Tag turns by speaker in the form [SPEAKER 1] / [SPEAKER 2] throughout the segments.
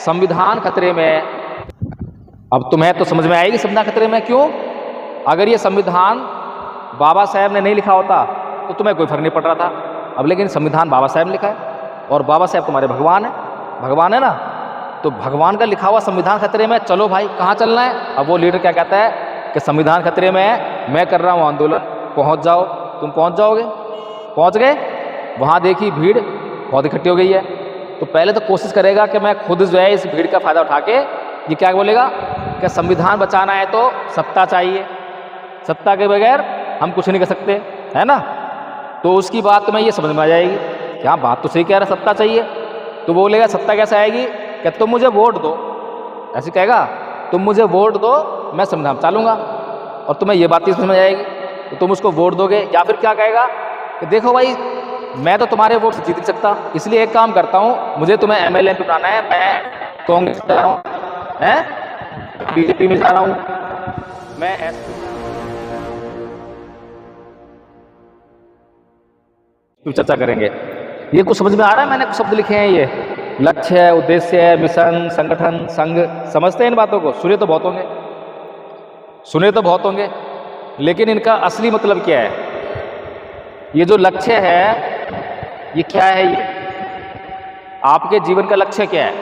[SPEAKER 1] संविधान खतरे में। अब तुम्हें तो समझ में आएगी संविधान खतरे में क्यों। अगर ये संविधान बाबा साहेब ने नहीं लिखा होता तो तुम्हें कोई फर्क नहीं पड़ रहा था। अब लेकिन संविधान बाबा साहेब ने लिखा है और बाबा साहेब तुम्हारे भगवान है ना, तो भगवान का लिखा हुआ संविधान खतरे में, चलो भाई कहाँ चलना है। अब वो लीडर क्या कहता है कि संविधान खतरे में है, मैं कर रहा हूँ आंदोलन, पहुँच जाओ। तुम पहुँच जाओगे, पहुँच गए, वहाँ देखी भीड़ बहुत इकट्ठी हो गई है, तो पहले तो कोशिश करेगा कि मैं खुद जो है इस भीड़ का फ़ायदा उठा के ये क्या बोलेगा कि संविधान बचाना है तो सत्ता चाहिए, सत्ता के बगैर हम कुछ नहीं कर सकते, है ना। तो उसकी बात तुम्हें ये समझ में आ जाएगी कि हाँ बात तो सही कह रहा, सत्ता चाहिए। तो बोलेगा सत्ता कैसे आएगी कि तुम मुझे वोट दो, ऐसे कहेगा, तुम मुझे वोट दो मैं संविधान चालूंगा, और तुम्हें ये बात समझ में आएगी तो तुम उसको वोट दोगे। या फिर क्या कहेगा कि देखो भाई मैं तो तुम्हारे वोट से जीत नहीं सकता, इसलिए एक काम करता हूँ, मुझे तुम्हें एमएलए पे बनाना है, मैं कांग्रेस जा रहा हूँ, हैं बीजेपी में जा रहा हूँ, मैं चर्चा करेंगे। ये कुछ समझ में आ रहा है, मैंने कुछ शब्द लिखे हैं, ये लक्ष्य है, उद्देश्य है, मिशन, संगठन, संघ, समझते हैं इन बातों को। सुने तो बहुत होंगे, लेकिन इनका असली मतलब क्या है। ये जो लक्ष्य है ये क्या है, ये आपके जीवन का लक्ष्य क्या है।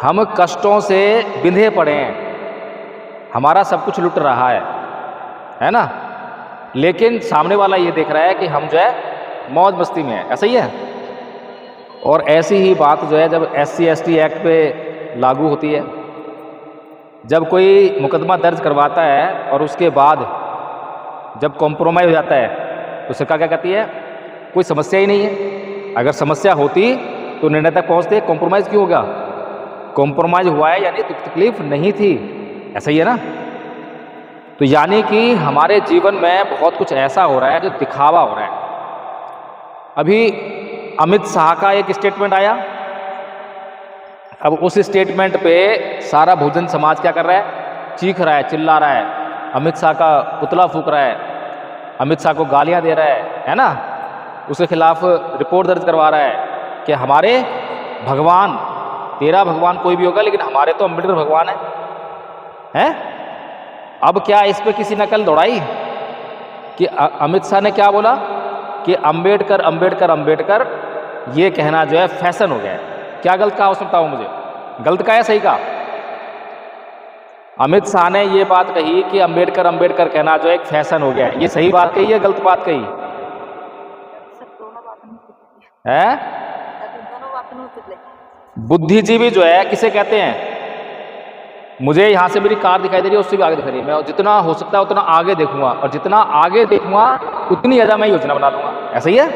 [SPEAKER 1] हम कष्टों से बिंधे पड़े हैं, हमारा सब कुछ लुट रहा है ना, लेकिन सामने वाला ये देख रहा है कि हम जो है मौज मस्ती में है, ऐसा ही है। और ऐसी ही बात जो है जब SC/ST एक्ट पे लागू होती है, जब कोई मुकदमा दर्ज करवाता है और उसके बाद जब कॉम्प्रोमाइज़ हो जाता है तो सरकार क्या कहती है, कोई समस्या ही नहीं है। अगर समस्या होती तो निर्णय तक पहुंचते, कॉम्प्रोमाइज़ क्यों होगा, कॉम्प्रोमाइज़ हुआ है यानी तकलीफ नहीं थी, ऐसा ही है ना। तो यानी कि हमारे जीवन में बहुत कुछ ऐसा हो रहा है जो दिखावा हो रहा है। अभी अमित शाह का एक स्टेटमेंट आया, अब उस स्टेटमेंट पे सारा बहुजन समाज क्या कर रहा है, चीख रहा है, चिल्ला रहा है, अमित शाह का पुतला फूंक रहा है, अमित शाह को गालियां दे रहा है ना, उसके खिलाफ रिपोर्ट दर्ज करवा रहा है कि हमारे भगवान, तेरा भगवान कोई भी होगा लेकिन हमारे तो अम्बेडकर भगवान है। अब क्या इस पे किसी नकल दौड़ाई कि अमित शाह ने क्या बोला कि अम्बेडकर अम्बेडकर अम्बेडकर ये कहना जो है फैशन हो गया है। क्या गलत कहा उसने, बताओ मुझे, गलत कहा या सही कहा। अमित शाह ने ये बात कही कि अम्बेडकर अम्बेडकर कहना जो है एक फैशन हो गया है, ये सही बात कही है, गलत बात कही है। बुद्धिजीवी जो है किसे कहते हैं, मुझे यहाँ से मेरी कार दिखाई दे रही है, उससे भी आगे दिखा रही है, मैं जितना हो सकता है उतना आगे देखूंगा, और जितना आगे देखूंगा उतनी ज़्यादा मैं योजना बना लूँगा, ऐसा ही है।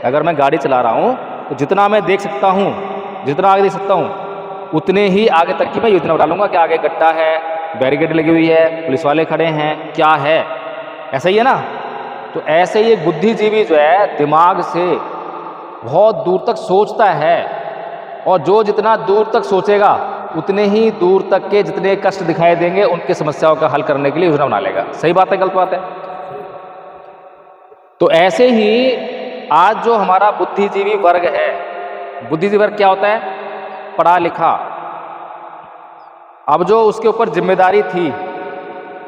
[SPEAKER 1] अगर मैं गाड़ी चला रहा हूँ तो जितना मैं देख सकता हूँ, जितना आगे देख सकता हूँ उतने ही आगे तक की मैं योजना बना लूँगा कि आगे गड्ढा है, बैरिकेड लगी हुई है, पुलिस वाले खड़े हैं, क्या है, ऐसा ही है ना। तो ऐसे ही एक बुद्धिजीवी जो है दिमाग से बहुत दूर तक सोचता है, और जो जितना दूर तक सोचेगा उतने ही दूर तक के जितने कष्ट दिखाई देंगे उनके समस्याओं का हल करने के लिए योजना बना लेगा। सही बात है, गलत बात है। तो ऐसे ही आज जो हमारा बुद्धिजीवी वर्ग है, बुद्धिजीवी वर्ग क्या होता है, पढ़ा लिखा, अब जो उसके ऊपर जिम्मेदारी थी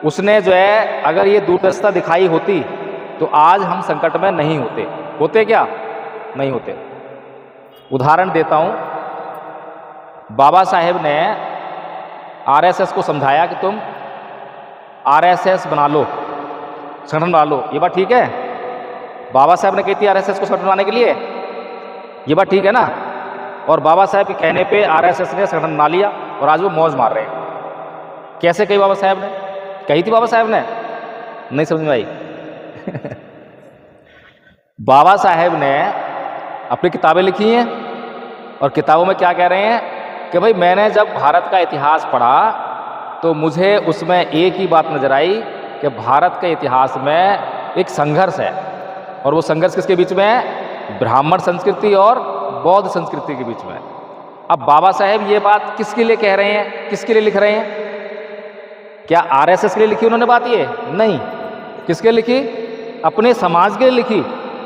[SPEAKER 1] उसने जो है अगर ये दूरदर्शिता दिखाई होती तो आज हम संकट में नहीं होते क्या, नहीं होते। उदाहरण देता हूं, बाबा साहेब ने RSS को समझाया कि तुम RSS बना लो, संगठन बना लो, ये बात ठीक है। बाबा साहब ने कही थी RSS को संगठन बनाने के लिए, ये बात ठीक है ना। और बाबा साहब के कहने पे RSS ने संगठन बना लिया और आज वो मौज मार रहे हैं। कैसे कही बाबा साहब ने, कही थी बाबा साहब ने, नहीं समझ में आई बाबा साहेब ने अपनी किताबें लिखी हैं और किताबों में क्या कह रहे हैं कि भाई मैंने जब भारत का इतिहास पढ़ा तो मुझे उसमें एक ही बात नजर आई कि भारत के इतिहास में एक संघर्ष है, और वो संघर्ष किसके बीच में है, ब्राह्मण संस्कृति और बौद्ध संस्कृति के बीच में। अब बाबा साहेब ये बात किसके लिए कह रहे हैं, किसके लिए लिख रहे हैं, क्या RSS के लिए लिखी उन्होंने बात, ये नहीं, किसके लिखी, अपने समाज के लिए लिखी,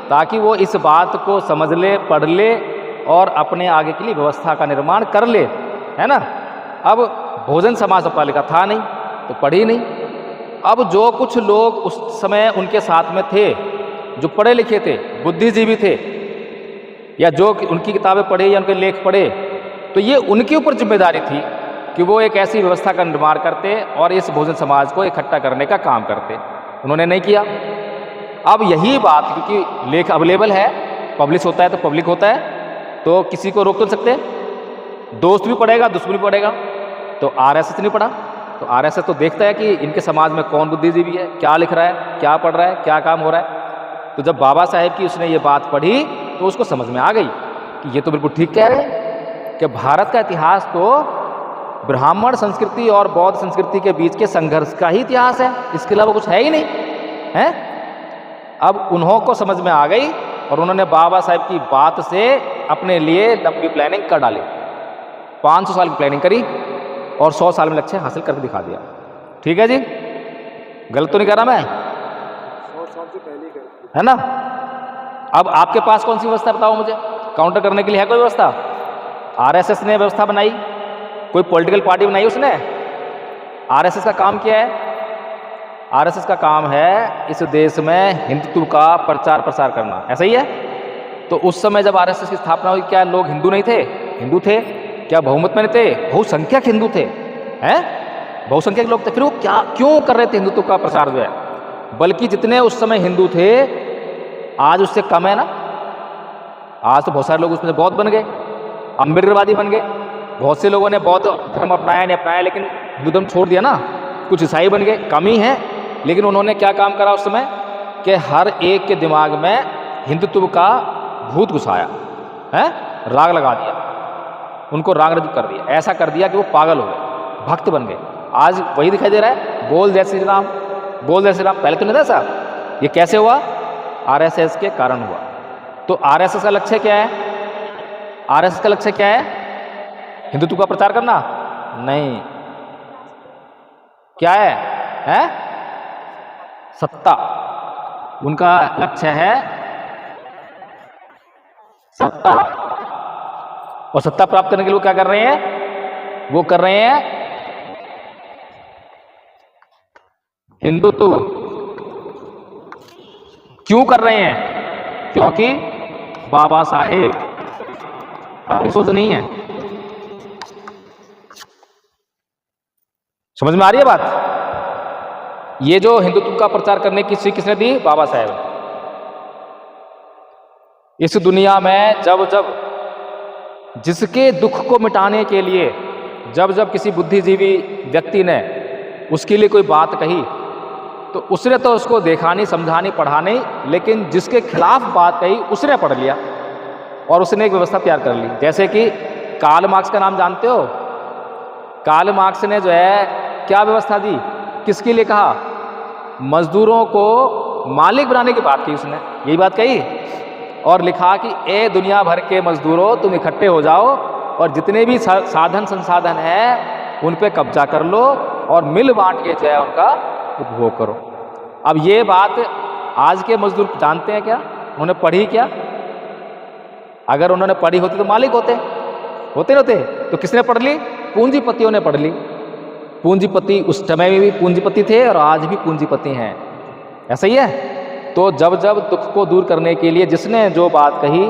[SPEAKER 1] ताकि वो इस बात को समझ ले, पढ़ ले और अपने आगे के लिए व्यवस्था का निर्माण कर ले, है ना। अब बहुजन समाज सभा लिखा था नहीं तो पढ़ी नहीं। अब जो कुछ लोग उस समय उनके साथ में थे, जो पढ़े लिखे थे, बुद्धिजीवी थे, या जो उनकी किताबें पढ़े या उनके लेख पढ़े, तो ये उनके ऊपर जिम्मेदारी थी कि वो एक ऐसी व्यवस्था का निर्माण करते और इस बहुजन समाज को इकट्ठा करने का काम करते। उन्होंने नहीं किया। अब यही बात, क्योंकि लेख अवेलेबल है, पब्लिश होता है तो पब्लिक होता है, तो किसी को रोक तो नहीं सकते। दोस्त भी पढ़ेगा, दुश्मन भी पढ़ेगा। तो आरएसएस नहीं पढ़ा, तो आरएसएस तो देखता है कि इनके समाज में कौन बुद्धिजीवी है, क्या लिख रहा है, क्या पढ़ रहा है, क्या काम हो रहा है। तो जब बाबा साहेब की उसने ये बात पढ़ी तो उसको समझ में आ गई कि ये तो बिल्कुल ठीक कह रहे हैं कि भारत का इतिहास तो ब्राह्मण संस्कृति और बौद्ध संस्कृति के बीच के संघर्ष का ही इतिहास है, इसके अलावा कुछ है ही नहीं है। अब उन्हों को समझ में आ गई और उन्होंने बाबा साहेब की बात से अपने लिए लंबी प्लानिंग कर डाली। 500 साल की प्लानिंग करी और 100 साल में लक्ष्य हासिल करके दिखा दिया। ठीक है जी, गलत तो नहीं कर रहा मैं?
[SPEAKER 2] 100 साल से पहले कर,
[SPEAKER 1] है ना। अब आपके पास कौन सी व्यवस्था बताओ मुझे, काउंटर करने के लिए है कोई व्यवस्था? आरएसएस ने व्यवस्था बनाई, कोई पॉलिटिकल पार्टी बनाई उसने? आरएसएस का काम क्या है? आरएसएस का काम है इस देश में हिंदुत्व का प्रचार प्रसार करना, ऐसा ही है। तो उस समय जब आरएसएस की स्थापना हुई, क्या लोग हिंदू नहीं थे? हिंदू थे। क्या बहुमत में नहीं थे? बहुसंख्यक हिंदू थे, हैं, बहुसंख्यक लोग थे। फिर वो क्या क्यों कर रहे थे हिंदुत्व का प्रसार जो है? बल्कि जितने उस समय हिंदू थे आज उससे कम है ना। आज तो बहुत सारे लोग उसमें बौद्ध बन गए, अम्बेडकरवादी बन गए। बहुत से लोगों ने बौद्ध धर्म अपनाया, नहीं अपनाया, लेकिन हिंदू धर्म छोड़ दिया ना। कुछ ईसाई बन गए, कमी है। लेकिन उन्होंने क्या काम करा उस समय कि हर एक के दिमाग में हिंदुत्व का भूत घुसाया है, राग लगा दिया, उनको राग रजित कर दिया। ऐसा कर दिया कि वो पागल हो गए, भक्त बन गए। आज वही दिखाई दे रहा है, बोल जय श्री राम, बोल जय श्री राम। पहले तो नहीं था ऐसा। ये कैसे हुआ? आरएसएस के कारण हुआ। तो आरएसएस का लक्ष्य क्या है? आरएसएस का लक्ष्य क्या है? हिंदुत्व का प्रचार करना नहीं। क्या है? सत्ता। उनका लक्ष्य है सत्ता। और सत्ता प्राप्त करने के लिए वो क्या कर रहे हैं? वो कर रहे हैं हिंदुत्व। क्यों कर रहे हैं? क्योंकि बाबा साहेब सोच नहीं है। समझ में आ रही है बात? ये जो हिंदुत्व का प्रचार करने की सीख किसने दी? बाबा साहेब। इस दुनिया में जब जब जिसके दुख को मिटाने के लिए जब जब किसी बुद्धिजीवी व्यक्ति ने उसके लिए कोई बात कही, तो उसने तो उसको देखानी, समझानी, पढ़ानी, लेकिन जिसके खिलाफ बात कही उसने पढ़ लिया और उसने एक व्यवस्था तैयार कर ली। जैसे कि कार्ल मार्क्स का नाम जानते हो? कार्ल मार्क्स ने जो है क्या व्यवस्था दी? किसके लिए कहा? मजदूरों को मालिक बनाने की बात की उसने, यही बात कही। और लिखा कि ए दुनिया भर के मजदूरों, तुम इकट्ठे हो जाओ और जितने भी साधन संसाधन हैं उन पे कब्जा कर लो और मिल बांट के जो है उनका उपभोग करो। अब ये बात आज के मजदूर जानते हैं क्या? उन्होंने पढ़ी क्या? अगर उन्होंने पढ़ी होती तो मालिक होते होते। तो किसने पढ़ ली? पूंजीपतियों ने पढ़ ली। पूंजीपति उस समय में भी पूंजीपति थे और आज भी पूंजीपति हैं, ऐसा ही है। तो जब जब दुख को दूर करने के लिए जिसने जो बात कही,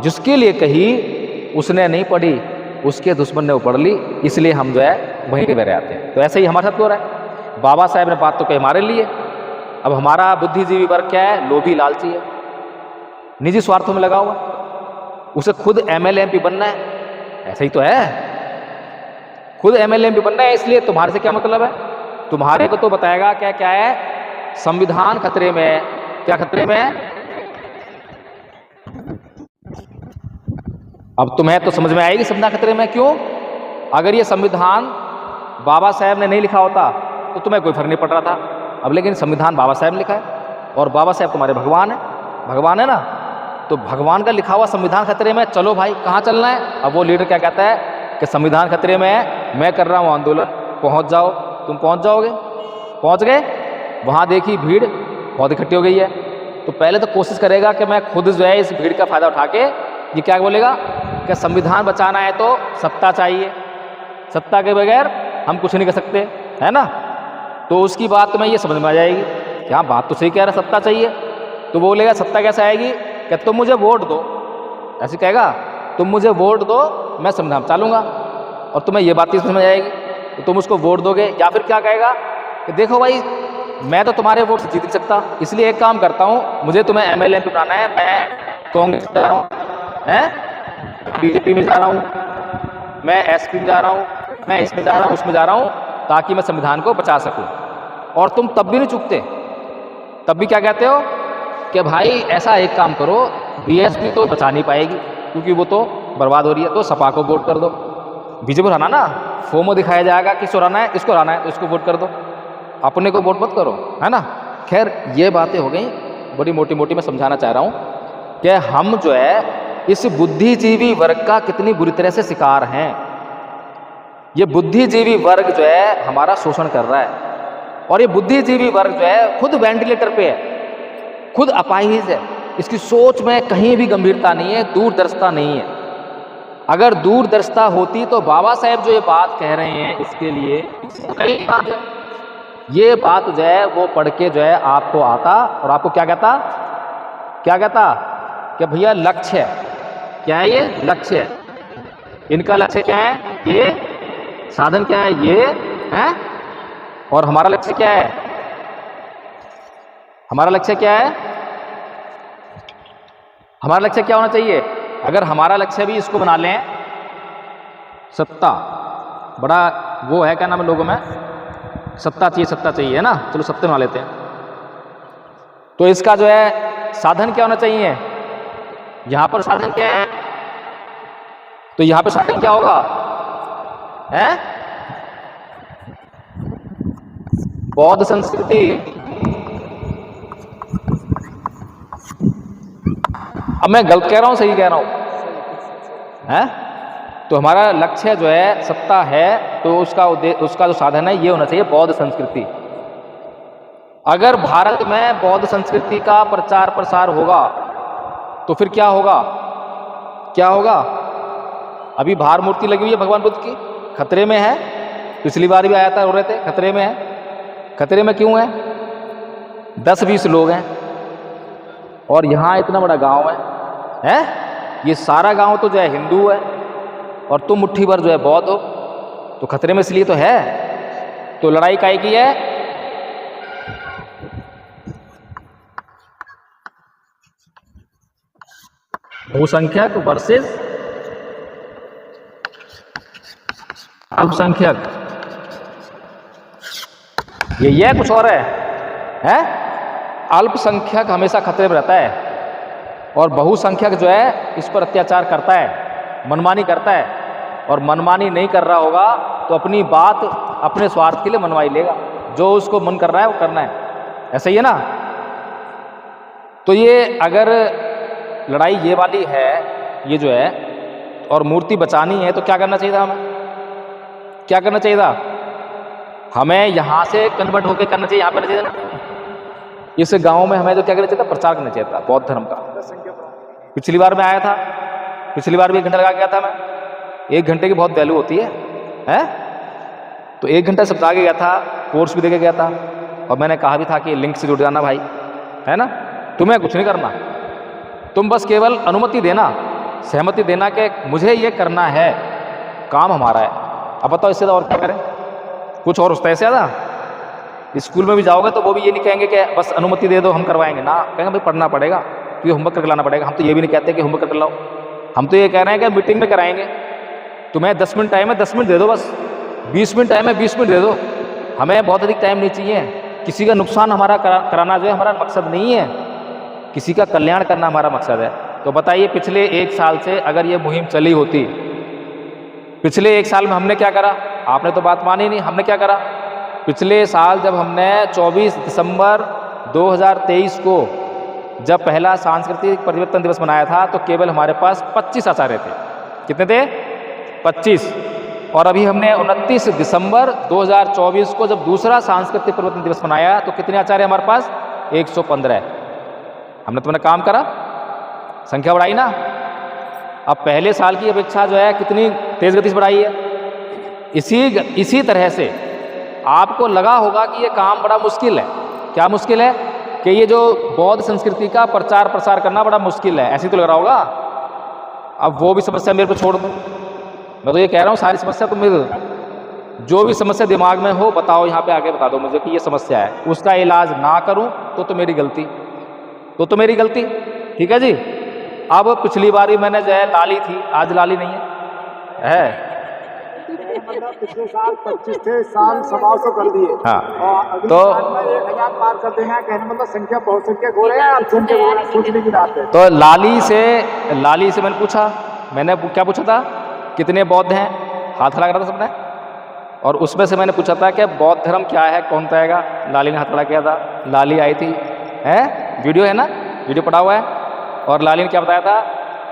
[SPEAKER 1] जिसके लिए कही, उसने नहीं पढ़ी, उसके दुश्मन ने वो पढ़ ली। इसलिए हम जो है वहीं पे रहते हैं। तो ऐसे ही हमारे साथ हो रहा है। बाबा साहेब ने बात तो कही हमारे लिए। अब हमारा बुद्धिजीवी वर्ग क्या है? लोभी, लालची है, निजी स्वार्थों में लगा हुआ। उसे खुद एमएलए एमपी बनना है, ऐसा ही तो है। खुद एमएलए एमपी बनना है, इसलिए तुम्हारे से क्या मतलब है? तुम्हारे को तो बताएगा क्या क्या है? संविधान खतरे में है। क्या खतरे में है? अब तुम्हें तो समझ में आएगी संविधान खतरे में क्यों। अगर ये संविधान बाबा साहेब ने नहीं लिखा होता तो तुम्हें कोई फर्क नहीं पड़ रहा था। अब लेकिन संविधान बाबा साहेब ने लिखा है और बाबा साहेब तुम्हारे भगवान है, भगवान है ना। तो भगवान का लिखा हुआ संविधान खतरे में, चलो भाई कहाँ चलना है? अब वो लीडर क्या कहता है कि संविधान खतरे में है, मैं कर रहा हूँ आंदोलन, पहुँच जाओ। तुम पहुँच जाओगे? पहुँच गए, वहाँ देखी भीड़ बहुत इकट्ठी हो गई है, तो पहले तो कोशिश करेगा कि मैं खुद जो है इस भीड़ का फ़ायदा उठा के, ये क्या बोलेगा, कि संविधान बचाना है तो सत्ता चाहिए, सत्ता के बगैर हम कुछ नहीं कर सकते, है ना। तो उसकी बात तुम्हें ये समझ में आ जाएगी कि हाँ बात तो सही कह रहा, सत्ता चाहिए। तो बोलेगा सत्ता कैसे आएगी, कि तुम मुझे वोट दो, ऐसे कहेगा, तुम मुझे वोट दो मैं संविधान चालूंगा, और तुम्हें ये बात ही समझ में आएगी तो तुम उसको वोट दोगे। या फिर क्या कहेगा कि देखो भाई मैं तो तुम्हारे वोट से जीत नहीं सकता, इसलिए एक काम करता हूँ, मुझे तुम्हें एमएलए बनाना है, मैं कांग्रेस जा रहा हूँ, हैं बीजेपी में जा रहा हूँ, मैं एसपी में जा रहा हूँ, मैं इसमें जा रहा हूँ, उसमें जा रहा हूँ, ताकि मैं संविधान को बचा सकूँ। और तुम तब भी नहीं चूकते, तब भी क्या कहते हो कि भाई ऐसा एक काम करो, बीएसपी तो बचा नहीं पाएगी क्योंकि वो तो बर्बाद हो रही है, तो सपा को वोट कर दो। बीजेपी हराना ना, फोमो दिखाया जाएगा कि इसको हराना है, इसको हराना है तो इसको वोट कर दो, अपने को वोट मत करो, है ना। खैर ये बातें हो गई, बड़ी मोटी मोटी मैं समझाना चाह रहा हूँ कि हम जो है इस बुद्धिजीवी वर्ग का कितनी बुरी तरह से शिकार हैं। ये बुद्धिजीवी वर्ग जो है हमारा शोषण कर रहा है, और ये बुद्धिजीवी वर्ग जो है खुद वेंटिलेटर पे है, खुद अपाहिज है, इसकी सोच में कहीं भी गंभीरता नहीं है, दूरदर्शिता नहीं है। अगर दूरदर्शिता होती तो बाबा साहेब जो ये बात कह रहे हैं इसके लिए ये बात जो है वो पढ़ के जो है आपको आता, और आपको क्या कहता कि भैया लक्ष्य है, क्या है ये लक्ष्य है, इनका लक्ष्य क्या है, ये साधन क्या है, ये है, और हमारा लक्ष्य क्या है, हमारा लक्ष्य क्या है, हमारा लक्ष्य क्या होना चाहिए। अगर हमारा लक्ष्य भी इसको बना लें, सत्ता, बड़ा वो है क्या नाम है लोगों में, सत्ता चाहिए है ना, चलो सत्ते बना लेते हैं। तो इसका जो है साधन क्या होना चाहिए, यहां पर साधन क्या है, तो यहां पर साधन क्या होगा, है बौद्ध संस्कृति। अब मैं गलत कह रहा हूं सही कह रहा हूं, है। तो हमारा लक्ष्य जो है सत्ता है, तो उसका जो साधन है ये होना चाहिए बौद्ध संस्कृति। अगर भारत में बौद्ध संस्कृति का प्रचार प्रसार होगा तो फिर क्या होगा, अभी बाहर मूर्ति लगी हुई है भगवान बुद्ध की, खतरे में है, पिछली बार भी आया था, रो रहे थे खतरे में है। खतरे में क्यों है, 10-20 लोग हैं और यहाँ इतना बड़ा गांव है, ये सारा गांव तो जो है हिंदू है और तुम मुट्ठी भर जो है बौद्ध हो, तो खतरे में इसलिए तो है। तो लड़ाई काहे की है, बहुसंख्यक वर्सेस अल्पसंख्यक, ये कुछ और है? अल्पसंख्यक हमेशा खतरे में रहता है और बहुसंख्यक जो है इस पर अत्याचार करता है, मनमानी करता है, और मनमानी नहीं कर रहा होगा तो अपनी बात अपने स्वार्थ के लिए मनवाई लेगा, जो उसको मन कर रहा है वो करना है, ऐसा ही है ना। तो ये अगर लड़ाई ये वाली है, ये जो है, और मूर्ति बचानी है तो क्या करना चाहिए था हमें, क्या करना चाहिए था हमें, यहाँ से कन्वर्ट होकर करना चाहिए, यहाँ पर चाहिए ना, इस गांव में हमें तो क्या करना चाहिए था, प्रचार करना चाहिए था बौद्ध धर्म का। पिछली बार मैं आया था, पिछली बार भी 1 घंटा लगा गया था मैं, 1 घंटे की बहुत वैल्यू होती है? तो 1 घंटा सब आगे गया था, कोर्स भी देके गया था, और मैंने कहा भी था कि लिंक से जुड़ जाना भाई, है ना। तुम्हें कुछ नहीं करना, तुम बस केवल अनुमति देना, सहमति देना कि मुझे ये करना है, काम हमारा है। अब बताओ इससे और क्या करें, कुछ और उससे ज़्यादा। स्कूल में भी जाओगे तो वो भी ये नहीं कहेंगे कि बस अनुमति दे दो हम करवाएंगे ना, कहेंगे भाई पढ़ना पड़ेगा क्योंकि होमवर्क करके लाना पड़ेगा। हम तो ये भी नहीं कहते कि होमवर्क करके लाओ, हम तो ये कह रहे हैं कि मीटिंग में कराएंगे, तुम्हें 10 मिनट टाइम है 10 मिनट दे दो, बस 20 मिनट टाइम है 20 मिनट दे दो, हमें बहुत अधिक टाइम नहीं चाहिए। किसी का नुकसान हमारा कराना जो है हमारा मकसद नहीं है, किसी का कल्याण करना हमारा मकसद है। तो बताइए पिछले 1 साल से अगर ये मुहिम चली होती, पिछले 1 साल में हमने क्या करा, आपने तो बात मानी नहीं, हमने क्या करा। पिछले साल जब हमने 24 दिसंबर 2023 को जब पहला सांस्कृतिक परिवर्तन दिवस मनाया था तो केवल हमारे पास 25 आचार्य थे। कितने थे? 25। और अभी हमने 29 दिसंबर 2024 को जब दूसरा सांस्कृतिक परिवर्तन दिवस मनाया तो कितने आचार्य हमारे पास? 115। हमने तुमने काम करा, संख्या बढ़ाई ना। अब पहले साल की अपेक्षा जो है कितनी तेज़ गति से बढ़ाई है। इसी तरह से आपको लगा होगा कि ये काम बड़ा मुश्किल है। क्या मुश्किल है? कि ये जो बौद्ध संस्कृति का प्रचार प्रसार करना बड़ा मुश्किल है, ऐसे तो लग रहा होगा। अब वो भी समस्या मेरे पे छोड़ दो, मैं तो ये कह रहा हूँ सारी समस्या तुम मेरे, जो भी समस्या दिमाग में हो बताओ, यहाँ पे आके बता दो मुझे कि ये समस्या है, उसका इलाज ना करूँ तो मेरी गलती, तो मेरी गलती। ठीक है जी। अब पिछली बार भी मैंने जो है लाली थी, आज लाली नहीं है।
[SPEAKER 2] मतलब पिछले साल 25 थे, साल 100 कर दिए।
[SPEAKER 1] हाँ,
[SPEAKER 2] और अगले
[SPEAKER 1] तो
[SPEAKER 2] साल में 1000 पार कर देना, कहने मतलब संख्या बहुत संख्या हो रहे हैं, अब संख्या हो रहे हैं, सोचने की बात है।
[SPEAKER 1] तो लाली से मैंने पूछा, मैंने क्या पूछा था, कितने बौद्ध हैं, हाथ खड़ा करा था सबने, और उसमें से मैंने पूछा था कि बौद्ध धर्म क्या है, कौन बताएगा। लाली ने हाथ खड़ा किया था, लाली आई थी, है वीडियो है ना, वीडियो पड़ा हुआ है। और लाली ने क्या बताया था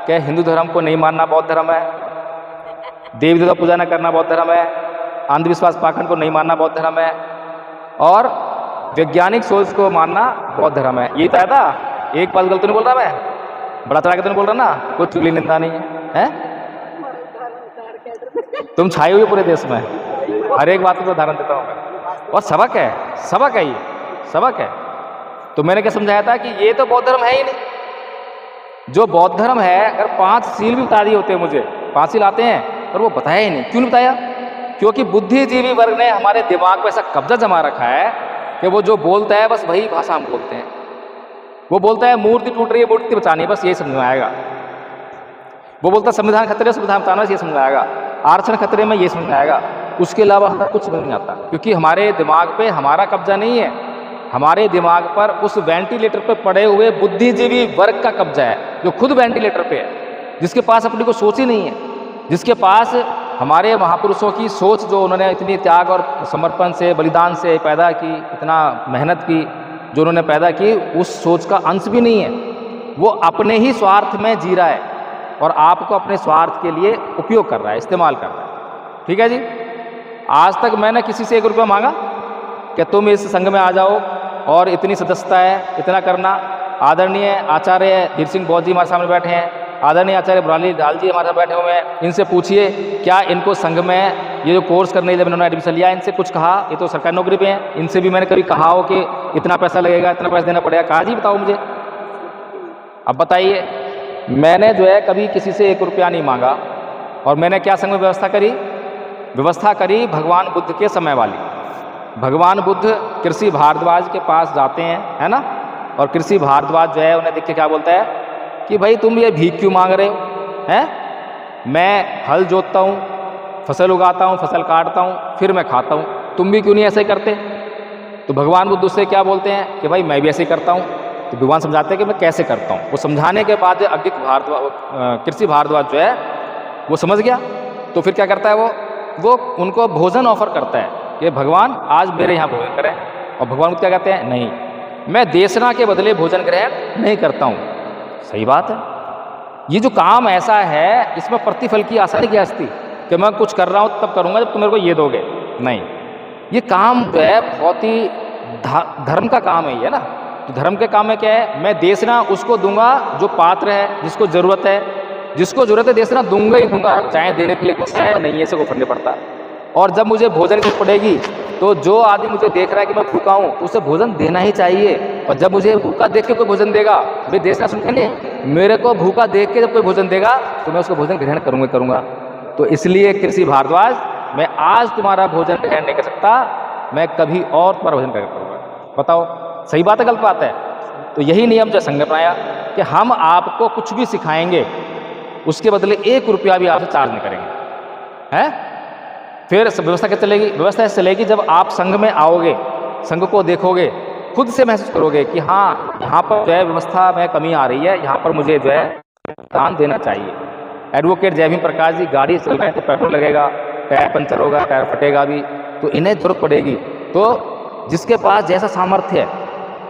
[SPEAKER 1] कि हिंदू धर्म को नहीं मानना बौद्ध धर्म है, देवी देवता पूजा न करना बौद्ध धर्म है, अंधविश्वास पाखंड को नहीं मानना बौद्ध धर्म है, और वैज्ञानिक सोच को मानना बौद्ध धर्म है। ये बताया था। एक बात गलत नहीं बोल रहा मैं, बड़ा चढ़ा के तो नहीं बोल रहा ना, कोई चुगली निंदा नहीं है, तुम छाए हुए पूरे देश में, हर एक बात को उदाहरण देता हूँ मैं। और सबक है, सबक है, ये सबक है। तो मैंने क्या समझाया था कि ये तो बौद्ध धर्म है ही नहीं। जो बौद्ध धर्म है, अगर 5 सील भी बता दिए होते हैं मुझे, 5 सील आते हैं, पर वो बताया ही नहीं। क्यों नहीं बताया? क्योंकि बुद्धिजीवी वर्ग ने हमारे दिमाग पर ऐसा कब्जा जमा रखा है कि वो जो बोलता है बस वही भाषा हम बोलते हैं। वो बोलता है मूर्ति टूट रही है, मूर्ति बचानी है, बस यही समझ में आएगा। वो बोलता है संविधान खतरे, संविधान बचाना, ये समझ में आएगा। आरक्षण खतरे में, ये समझ में आएगा। उसके अलावा हमें कुछ नहीं आता, क्योंकि हमारे दिमाग पे हमारा कब्जा नहीं है। हमारे दिमाग पर उस वेंटिलेटर पे पड़े हुए बुद्धिजीवी वर्ग का कब्जा है, जो खुद वेंटिलेटर पे है, जिसके पास अपनी को सोच ही नहीं है, जिसके पास हमारे महापुरुषों की सोच, जो उन्होंने इतनी त्याग और समर्पण से, बलिदान से पैदा की, इतना मेहनत की, जो उन्होंने पैदा की, उस सोच का अंश भी नहीं है। वो अपने ही स्वार्थ में जी रहा है और आपको अपने स्वार्थ के लिए उपयोग कर रहा है, इस्तेमाल कर रहा है। ठीक है जी। आज तक मैंने किसी से 1 रुपया मांगा कि तुम इस संघ में आ जाओ और इतनी सदस्यता है, इतना करना। आदरणीय आचार्य धीर सिंह बौद्ध जी हमारे सामने बैठे हैं, आदरणीय आचार्य मुरारी लाल जी हमारे साथ बैठे हुए हैं, इनसे पूछिए क्या इनको संघ में ये जो कोर्स करने जब इन्होंने एडमिशन लिया, इनसे कुछ कहा? ये तो सरकारी नौकरी पे हैं, इनसे भी मैंने कभी कहा हो कि इतना पैसा लगेगा, इतना पैसा देना पड़ेगा? कहा जी बताओ मुझे। अब बताइए, मैंने जो है कभी किसी से 1 रुपया नहीं मांगा। और मैंने क्या संघ में व्यवस्था करी? भगवान बुद्ध के समय वाली। भगवान बुद्ध कृषि भारद्वाज के पास जाते हैं, है ना, और कृषि भारद्वाज जो है उन्हें देख के क्या बोलता है कि भाई तुम ये भीख क्यों मांग रहे हो, हैं? मैं हल जोतता हूँ, फसल उगाता हूँ, फसल काटता हूँ, फिर मैं खाता हूँ, तुम भी क्यों नहीं ऐसे ही करते? तो भगवान बुद्ध उससे क्या बोलते हैं कि भाई मैं भी ऐसे ही करता हूँ। तो भगवान समझाते हैं कि मैं कैसे करता हूँ। वो समझाने के बाद कृषि भारद्वाज जो है वो समझ गया। तो फिर क्या करता है वो उनको भोजन ऑफर करता है कि भगवान आज मेरे यहाँ भोजन करें। और भगवान क्या कहते हैं? नहीं, मैं देशना के बदले भोजन ग्रहण नहीं करता हूँ। सही बात है। ये जो काम ऐसा है, इसमें प्रतिफल की आशा नहीं हस्ती कि मैं कुछ कर रहा हूँ तब करूँगा जब तुम मेरे को ये दोगे। नहीं, ये काम जो है बहुत ही धर्म का काम है, ये ना। तो धर्म के काम में क्या है? मैं देशना उसको दूंगा जो पात्र है, जिसको जरूरत है। जिसको जरूरत है देशना दूंगा ही दूंगा, चाहे देने के लिए कुछ है नहीं, ऐसे को फर्क नहीं पड़ता। और जब मुझे भोजन की पड़ेगी तो जो आदमी मुझे देख रहा है कि मैं भूखा हूँ, उसे भोजन देना ही चाहिए। और जब मुझे भूखा देख के कोई भोजन देगा, वे देशना सुन के नहीं, मेरे को भूखा देख के जब कोई भोजन देगा तो मैं उसको भोजन ग्रहण करूँगा। तो इसलिए कृषि भारद्वाज, मैं आज तुम्हारा भोजन ग्रहण नहीं कर सकता, मैं कभी और तुम्हारा भोजन ग्रहण करूँगा। बताओ सही बात है गलत बात है? तो यही नियम जो संघ ने बनाया कि हम आपको कुछ भी सिखाएंगे, उसके बदले 1 रुपया भी आपसे चार्ज नहीं करेंगे, हैं? फिर व्यवस्था क्या चलेगी? व्यवस्था ऐसे चलेगी जब आप संघ में आओगे, संघ को देखोगे, खुद से महसूस करोगे कि हाँ यहाँ पर जो है व्यवस्था में कमी आ रही है, यहाँ पर मुझे जो है ध्यान देना चाहिए। एडवोकेट जय भीम प्रकाश जी गाड़ी चल रहे हैं तो पेट्रोल लगेगा, टायर पंचर होगा, टायर फटेगा भी, तो इन्हें जरूरत पड़ेगी। तो जिसके पास जैसा सामर्थ्य है,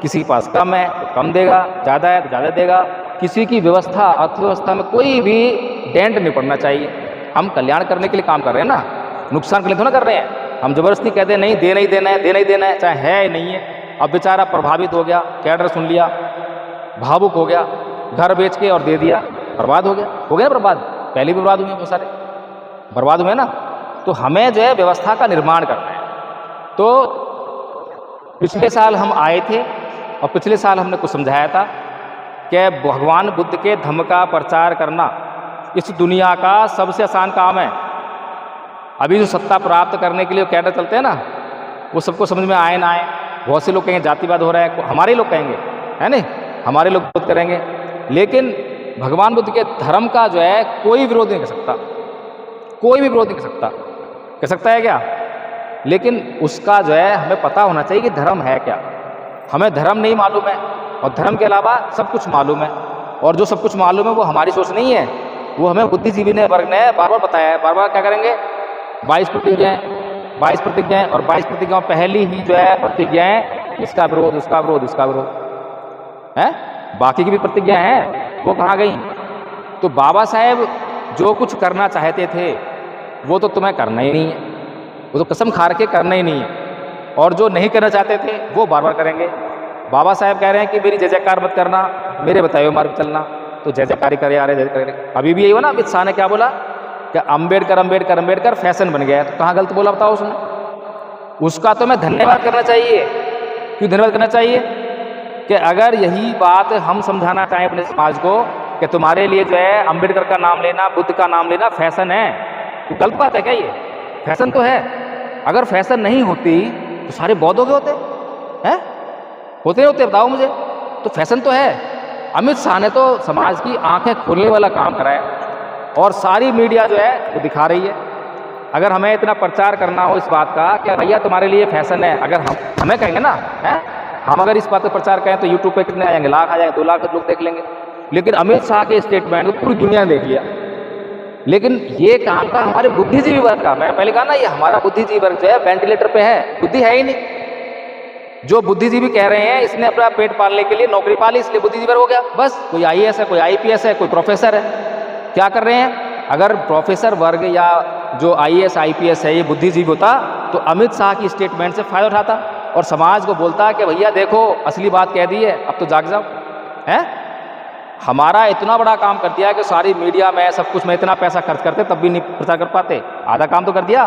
[SPEAKER 1] किसी के पास कम है तो कम देगा, ज़्यादा है तो ज़्यादा देगा। किसी की व्यवस्था, अर्थव्यवस्था में कोई भी डेंट नहीं पड़ना चाहिए। हम कल्याण करने के लिए काम कर रहे हैं ना, नुकसान के लिए थोड़ा कर रहे हैं। हम जबरदस्ती कहते हैं नहीं देना ही देना है, देना ही देना है, चाहे है नहीं है। अब बेचारा प्रभावित हो गया, कैडर सुन लिया, भावुक हो गया, घर बेच के और दे दिया, बर्बाद हो गया ना बर्बाद। पहले भी बर्बाद हुए हैं बहुत सारे, बर्बाद हुए ना। तो हमें जो है व्यवस्था का निर्माण करना है। तो पिछले साल हम आए थे और पिछले साल हमने कुछ समझाया था कि भगवान बुद्ध के धम्म का प्रचार करना इस दुनिया का सबसे आसान काम है। अभी जो सत्ता प्राप्त करने के लिए कैडर चलते हैं ना, वो सबको समझ में आए ना आए। बहुत से लोग कहेंगे जातिवाद हो रहा है, हमारे लोग कहेंगे, है नहीं, हमारे लोग विरोध करेंगे। लेकिन भगवान बुद्ध के धर्म का जो है कोई विरोध नहीं कर सकता, कोई भी विरोध नहीं कर सकता है क्या? लेकिन उसका जो है हमें पता होना चाहिए कि धर्म है क्या। हमें धर्म नहीं मालूम है और धर्म के अलावा सब कुछ मालूम है, और जो सब कुछ मालूम है वो हमारी सोच नहीं है, वो हमें बुद्धिजीवी ने वर्ग ने बार बार बताया है। बार बार क्या करेंगे? 22 प्रतिज्ञाएं और 22 प्रतिज्ञाओं पहली ही जो है प्रतिज्ञाएं इसका विरोध, उसका विरोध, इसका विरोध है। बाकी की भी प्रतिज्ञा है, वो कहाँ गई? तो बाबा साहेब जो कुछ करना चाहते थे वो तो तुम्हें करना ही नहीं है, वो तो कसम खा के करना ही नहीं है। और जो नहीं करना चाहते थे वो बार बार करेंगे। बाबा साहेब कह रहे हैं कि मेरी जय जयकार मत करना, मेरे बताए हुए मार्ग चलना, तो जय जयकारी करे आ रहे, जय जयकार। अभी भी यही हो ना, अमित शाह ने क्या बोला कि अम्बेडकर फैशन बन गया है। तो कहाँ गलत बोला बताओ उसने? उसका तो मैं धन्यवाद करना चाहिए। क्यों धन्यवाद करना चाहिए? कि अगर यही बात हम समझाना चाहें अपने समाज को कि तुम्हारे लिए जो है अम्बेडकर का नाम लेना, बुद्ध का नाम लेना फैशन है, तो गलत बात है क्या? ये फैशन तो है। अगर फैशन नहीं होती तो सारे बौद्ध हो गए होते हैं? होते नहीं होते? बताओ मुझे। तो फैशन तो है। अमित शाह ने तो समाज की आंखें खोलने वाला काम कराया और सारी मीडिया जो है वो दिखा रही है। अगर हमें इतना प्रचार करना हो इस बात का कि भैया तुम्हारे लिए फैशन है, अगर हमें कहेंगे ना, है हम अगर इस बात का प्रचार करें तो यूट्यूब पे कितने आ जाएंगे? लाख आ जाएंगे, 2 लाख लोग देख लेंगे। लेकिन अमित शाह के स्टेटमेंट को पूरी दुनिया ने देख लिया। लेकिन ये काम का हमारे बुद्धिजीवी वर्ग का, मैं पहले कहा ना, ये हमारा बुद्धिजीवी वर्ग जो है वेंटिलेटर पे है, बुद्धि है ही नहीं। जो बुद्धिजीवी कह रहे हैं इसने अपना पेट पालने के लिए नौकरी पाली इसलिए बुद्धिजीवी वर्ग हो गया। बस कोई IAS है, कोई IPS है, कोई प्रोफेसर है। क्या कर रहे हैं? अगर प्रोफेसर वर्ग या जो IAS IPS है ये बुद्धिजीवी होता तो अमित शाह की स्टेटमेंट से फायदा उठाता और समाज को बोलता कि भैया देखो असली बात कह दी है, अब तो जाग जाओ। है हमारा इतना बड़ा काम कर दिया कि सारी मीडिया में सब कुछ में इतना पैसा खर्च करते तब भी नहीं प्रचार कर पाते। आधा काम तो कर दिया,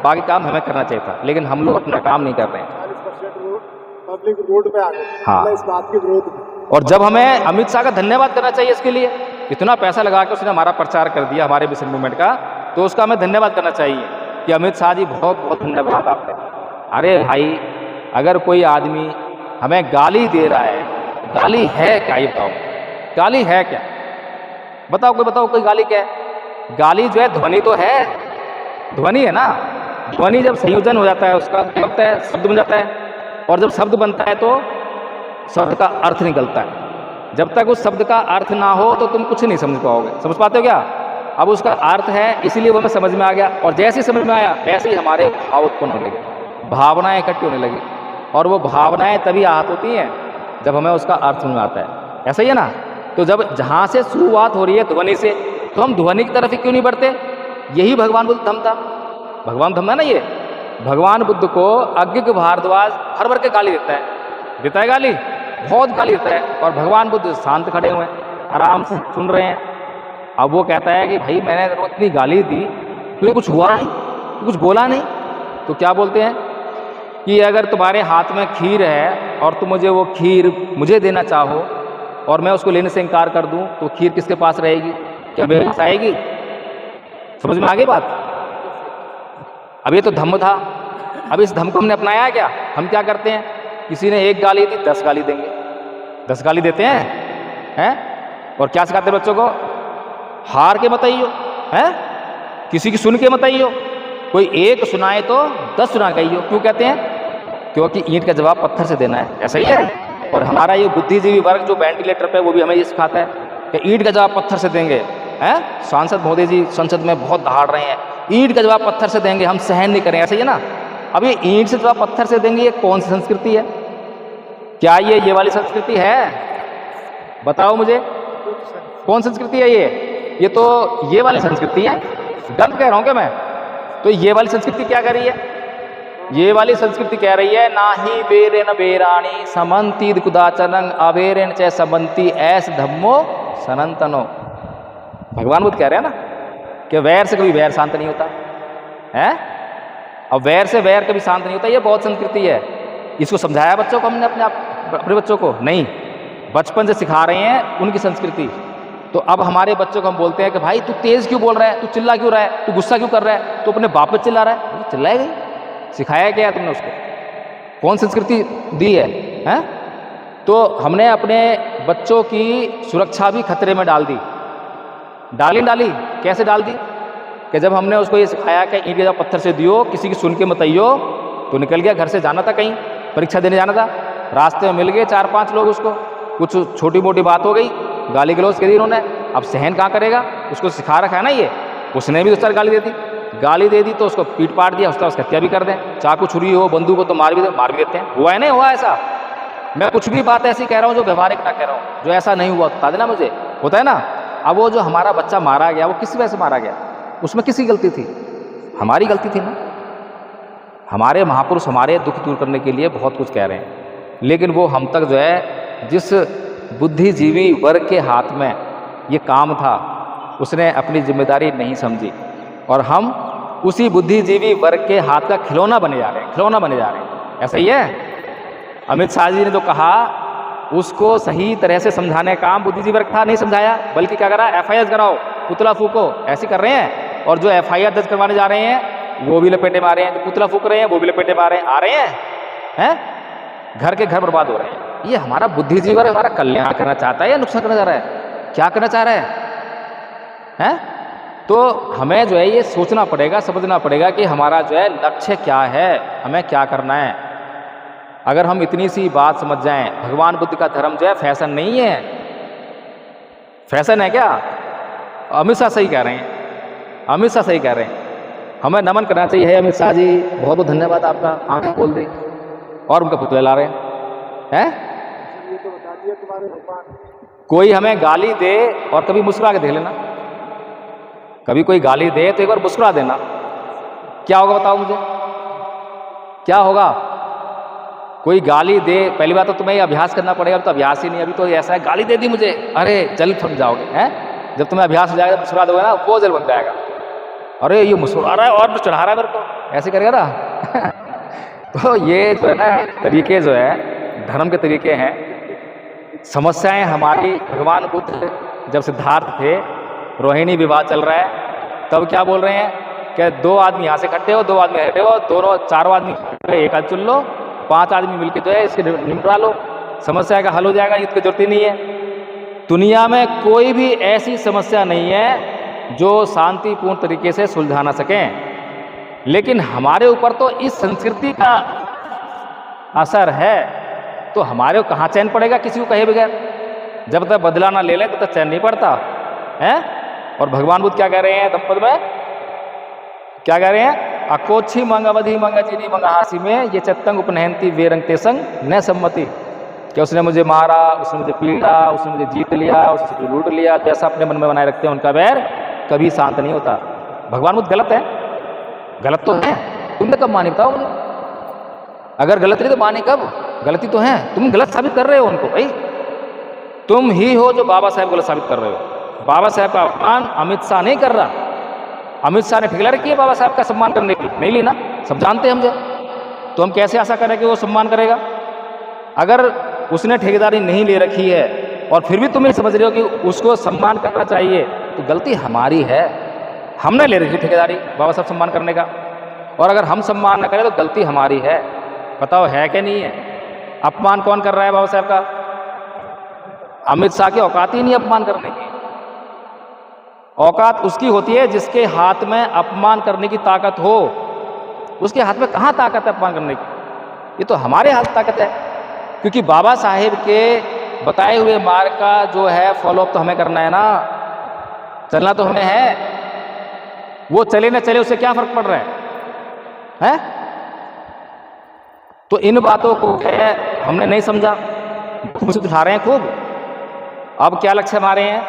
[SPEAKER 1] बाकी काम हमें करना चाहिए था, लेकिन हम लोग अपना काम नहीं कर रहे हैं।
[SPEAKER 2] 40% पब्लिक रोड पे आ गई।
[SPEAKER 1] हाँ,
[SPEAKER 2] इस बात के विरोध में।
[SPEAKER 1] और जब हमें अमित शाह का धन्यवाद करना चाहिए इसके लिए, इतना पैसा लगा के उसने हमारा प्रचार कर दिया हमारे मिशन मूवमेंट का, तो उसका हमें धन्यवाद करना चाहिए कि अमित शाह जी बहुत बहुत धन्यवाद आपका। अरे भाई, अगर कोई आदमी हमें गाली दे रहा है, गाली है क्या? ये बताओ, गाली है क्या? बताओ, कोई बताओ, कोई गाली क्या है? गाली जो है ध्वनि तो है, ध्वनि है ना। ध्वनि जब संयोजन हो जाता है उसका लगता है शब्द बन जाता है, और जब शब्द बनता है तो शब्द का अर्थ निकलता है। जब तक उस शब्द का अर्थ ना हो तो तुम कुछ नहीं समझ पाओगे। समझ पाते हो क्या? अब उसका अर्थ है इसलिए वो हमें समझ में आ गया, और जैसे समझ में आया वैसे ही हमारे भाव उत्पन्न होने लगे, भावनाएं इकट्ठी होने लगी, और वो भावनाएं तभी आहत होती हैं जब हमें उसका अर्थ समझ में आता है। ऐसा ही है ना? तो जब जहाँ से शुरुआत हो रही है ध्वनि से, तो हम ध्वनि की तरफ ही क्यों नहीं बढ़ते? यही भगवान बुद्ध धम्म था। भगवान धम्म है ना ये। भगवान बुद्ध को अज्ञ भारद्वाज हर वर्ग के गाली देता है गाली, बहुत गाली देता है, और भगवान बुद्ध शांत खड़े हुए हैं, आराम से सुन रहे हैं। अब वो कहता है कि भाई मैंने तेरे को इतनी गाली दी, तुझे कुछ हुआ नहीं, तू कुछ बोला नहीं। तो क्या बोलते हैं कि अगर तुम्हारे हाथ में खीर है और तुम मुझे वो खीर मुझे देना चाहो और मैं उसको लेने से इनकार कर दूं, तो खीर किसके पास रहेगी? क्या मेरे पास आएगी? समझ में आ गई बात? अब ये तो धम्म था। अब इस धम्म को हमने अपनाया है क्या? हम क्या करते हैं? किसी ने 1 गाली दी 10 गाली देंगे, 10 गाली देते हैं? और क्या सिखाते बच्चों को? हार के मत आइयो, हैं? किसी की सुन के मत आइयो। कोई 1 सुनाए तो 10 सुना गइयो। क्यों कहते हैं? क्योंकि ईंट का जवाब पत्थर से देना है। ऐसा ही है। और हमारा ये बुद्धिजीवी वर्ग जो वेंटिलेटर पे, वो भी हमें ये सिखाता है कि ईंट का जवाब पत्थर से देंगे। हैं? सांसद महोदय जी संसद में बहुत दहाड़ रहे हैं, ईंट का जवाब पत्थर से देंगे, हम सहन नहीं करें। ऐसा ही है ना? अब ये ईंट से जवाब पत्थर से देंगे, ये कौन सी संस्कृति है? क्या ये वाली संस्कृति है? बताओ मुझे, कौन संस्कृति है ये तो ये वाली संस्कृति है। गलत कह रहा हूँ क्या मैं? तो ये वाली संस्कृति क्या कर रही है? ये वाली संस्कृति कह रही है ना ही बेरेन बेराणी समन्ति कुदाचरंग अबेरेन च समन्ति ऐस धम्मो सनातनो। भगवान बुद्ध कह रहे हैं ना, कि वैर से कभी वैर शांत नहीं होता है। अब वैर से वैर कभी शांत नहीं होता, ये बहुत संस्कृति है। इसको समझाया बच्चों को हमने अपने बच्चों को नहीं, बचपन से सिखा रहे हैं उनकी संस्कृति। तो अब हमारे बच्चों को हम बोलते हैं कि भाई तू तेज क्यों बोल रहा है, तू चिल्ला क्यों रहा है, तू गुस्सा क्यों कर रहा है, तू अपने बाप पे चिल्ला रहा है। चिल्लाएगा ही, सिखाया क्या है तुमने उसको, कौन संस्कृति दी है? तो हमने अपने बच्चों की सुरक्षा भी खतरे में डाल दी। डाली कैसे डाल दी कि जब हमने उसको ये सिखाया कि ईंट या पत्थर से दियो, किसी की सुन के मत आइयो, तो निकल गया, घर से जाना था, कहीं परीक्षा देने जाना था, रास्ते में मिल गए 4-5 लोग, उसको कुछ छोटी मोटी बात हो गई, गाली गलौज करी उन्होंने, अब सहन कहाँ करेगा, उसको सिखा रखा है ना ये, उसने भी 2-4 गाली दे दी तो उसको पीट पाट दिया, उसका हत्या भी कर दें, चाकू छुरी हो बंदूक हो तो मार भी देते हैं। हुआ है नहीं हुआ ऐसा? मैं कुछ भी बात ऐसी कह रहा हूँ जो व्यवहारिक ना कह रहा हूँ, जो ऐसा नहीं हुआ बता देना मुझे, होता है ना। अब वो जो हमारा बच्चा मारा गया, वो किस वजह से मारा गया, उसमें किसकी गलती थी? हमारी गलती थी ना। हमारे महापुरुष हमारे दुख दूर करने के लिए बहुत कुछ कह रहे हैं, लेकिन वो हम तक जो है, जिस बुद्धिजीवी वर्ग के हाथ में ये काम था, उसने अपनी जिम्मेदारी नहीं समझी, और हम उसी बुद्धिजीवी वर्ग के हाथ का खिलौना बने जा रहे हैं। ऐसा ही है। अमित शाह जी ने जो कहा उसको सही तरह से समझाने का काम बुद्धिजीवी वर्ग था, नहीं समझाया, बल्कि क्या करा, FIR कराओ, पुतला फूको, ऐसे कर रहे हैं। और जो FIR दर्ज करवाने जा रहे हैं वो भी लपेटे मारे हैं, जो पुतला फूक रहे हैं वो भी लपेटे मारे आ रहे हैं, घर के घर बर्बाद हो रहे हैं। ये हमारा बुद्धिजीवी वर्ग हमारा कल्याण करना चाहता है या नुकसान करना चाह रहा है? क्या करना चाह रहा है? तो हमें जो है ये सोचना पड़ेगा, समझना पड़ेगा कि हमारा जो है लक्ष्य क्या है, हमें क्या करना है। अगर हम इतनी सी बात समझ जाएं, भगवान बुद्ध का धर्म जो है फैशन नहीं है। फैशन है क्या? अमित शाह सही कह रहे हैं, अमित शाह सही कह रहे हैं। हमें नमन करना चाहिए अमित शाह जी, बहुत बहुत धन्यवाद आपका, आंखें खोल दी और उनका पुतले ला रहे हैं।
[SPEAKER 2] ये तो बता दिया तुम्हारे भगवान।
[SPEAKER 1] कोई हमें गाली दे और कभी मुस्कुरा के देख लेना, कभी कोई गाली दे तो एक बार मुस्कुरा देना, क्या होगा बताओ मुझे, क्या होगा? कोई गाली दे, पहली बात तो तुम्हें अभ्यास करना पड़ेगा, तो अभ्यास ही नहीं, अभी तो ऐसा है गाली दे दी मुझे, अरे जल थम जाओगे हैं। जब तुम्हें अभ्यास हो जाएगा, मुस्कुरा दोगे ना, वो जल बन जाएगा। अरे ये मुस्कुरा रहा है और चढ़ा रहा है मेरे को, ऐसे करेगा ना। तो ये जो है ना तरीके जो है धर्म के तरीके हैं। समस्याएं हमारी, भगवान बुद्ध जब सिद्धार्थ थे, रोहिणी विवाह चल रहा है, तब क्या बोल रहे हैं कि 2 आदमी यहाँ से इकट्ठे हो, 2 आदमी हटे हो, दोनों 4 आदमी एक आदमी चुन लो, 5 आदमी मिलकर जो है इसके निपटा लो, समस्या का हल हो जाएगा, युद्ध की जरूरत ही नहीं है। दुनिया में कोई भी ऐसी समस्या नहीं है जो शांतिपूर्ण तरीके से सुलझा ना सकें, लेकिन हमारे ऊपर तो इस संस्कृति का असर है, तो हमारे को कहाँ चैन पड़ेगा किसी को कहे बगैर। जब तक बदला ना ले ले तब तक चैन नहीं पड़ता है। और भगवान बुद्ध क्या कह रहे हैं दंपद में, क्या कह रहे हैं, अकोच्छी मंग अवधि मंग चीनी मंग हासी में ये चतंग उपनहंती वेरंग तेसंग न सम्मति, कि उसने मुझे मारा, उसने मुझे पीटा, उसने मुझे जीत लिया, उसने लूट लिया, जैसा अपने मन में बनाए रखते हैं उनका बैर कभी शांत नहीं होता। भगवान बुद्ध गलत है? गलत तो है, तुमने कब मानी बताओ मुझे, अगर गलत नहीं तो मानी कब? गलती तो है, तुम गलत साबित कर रहे हो उनको, भाई तुम ही हो जो बाबा साहब गलत साबित कर रहे हो। बाबा साहब का अपमान अमित शाह नहीं कर रहा, अमित शाह ने ठेकेदारी की है बाबा साहब का सम्मान करने की, नहीं ली ना, सब जानते हैं हम, तो हम कैसे आशा करें कि वो सम्मान करेगा? अगर उसने ठेकेदारी नहीं ले रखी है और फिर भी तुम ये समझ रहे हो कि उसको सम्मान करना चाहिए, तो गलती हमारी है, हमने ले रखी ठेकेदारी बाबा साहब सम्मान करने का, और अगर हम सम्मान न करें तो गलती हमारी है। बताओ है कि नहीं है? अपमान कौन कर रहा है बाबा साहब का? अमित शाह की औकात ही नहीं अपमान करने की। औकात उसकी होती है जिसके हाथ में अपमान करने की ताकत हो, उसके हाथ में कहाँ ताकत है अपमान करने की? ये तो हमारे हाथ ताकत है, क्योंकि बाबा साहेब के बताए हुए मार्ग का जो है फॉलोअप तो हमें करना है ना, चलना तो हमें है। वो चले ना चले उससे क्या फर्क पड़ रहा है? तो इन बातों को हमने नहीं समझा, मुझे उठा रहे हैं खूब। अब क्या लक्ष्य हमारे हैं?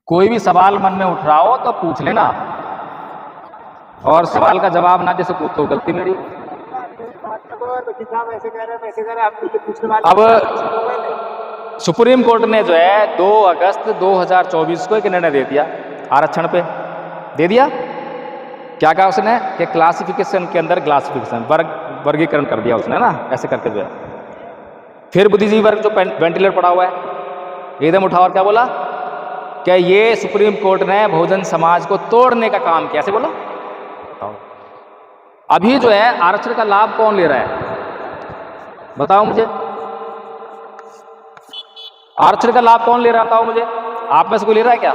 [SPEAKER 1] कोई भी सवाल मन में उठ रहा हो तो पूछ लेना, और सवाल का जवाब ना जैसे पूछो गलती मेरी।
[SPEAKER 2] साहब ऐसे कह रहे हैं वैसे कह रहे हैं, आप तो पूछने वाले
[SPEAKER 1] अब सुप्रीम कोर्ट ने जो है 2 अगस्त 2024 को एक निर्णय दे दिया आरक्षण पे। दे दिया क्या कहा उसने कि क्लासिफिकेशन के अंदर क्लासिफिकेशन वर्गीकरण कर दिया उसने ना, ऐसे करके जो है। फिर बुद्धिजीवी वर्ग जो वेंटिलेटर पड़ा हुआ है एकदम उठा और क्या बोला क्या ये सुप्रीम कोर्ट ने बहुजन समाज को तोड़ने का काम किया, ऐसे बोला। अभी जो है आरक्षण का लाभ कौन ले रहा है बताओ मुझे, आरक्षण का लाभ कौन ले रहा है बताओ मुझे, आप में से कोई ले रहा है क्या?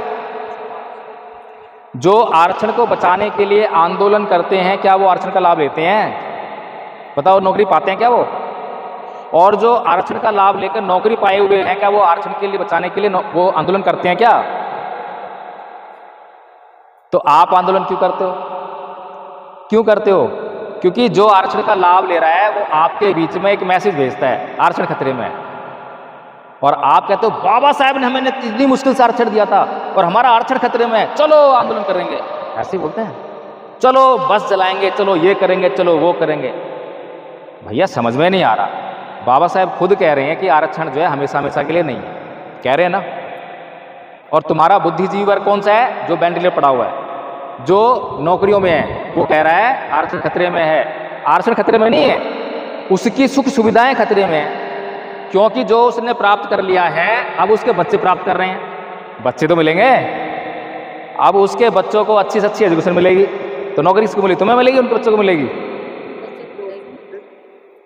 [SPEAKER 1] जो आरक्षण को बचाने के लिए आंदोलन करते हैं क्या वो आरक्षण का लाभ लेते हैं? बताओ नौकरी पाते हैं क्या वो? और जो आरक्षण का लाभ लेकर नौकरी पाए हुए हैं क्या वो आरक्षण के लिए बचाने के लिए वो आंदोलन करते हैं क्या? तो आप आंदोलन क्यों करते हो? क्यों करते हो? क्योंकि जो आरक्षण का लाभ ले रहा है वो आपके बीच में एक मैसेज भेजता है आरक्षण खतरे में है, और आप कहते हो बाबा साहब ने हमें इतनी मुश्किल से आरक्षण दिया था और हमारा आरक्षण खतरे में है, चलो आंदोलन करेंगे, ऐसे बोलते हैं। चलो बस जलाएंगे, चलो ये करेंगे, चलो वो करेंगे। भैया समझ में नहीं आ रहा, बाबा साहब खुद कह रहे हैं कि आरक्षण जो है हमेशा हमेशा के लिए नहीं है, कह रहे हैं ना। और तुम्हारा बुद्धिजीवी वर्ग कौन सा है? जो वेंटिलेटर पड़ा हुआ है, जो नौकरियों में है, वो कह रहा है आरक्षण खतरे में है। आरक्षण खतरे में नहीं है, उसकी सुख सुविधाएं खतरे में है, क्योंकि जो उसने प्राप्त कर लिया है अब उसके बच्चे प्राप्त कर रहे हैं, बच्चे तो मिलेंगे, अब उसके बच्चों को अच्छी से अच्छी एजुकेशन मिलेगी, तो नौकरी किसको मिलेगी? तुम्हें मिलेगी, उनके बच्चों को मिलेगी।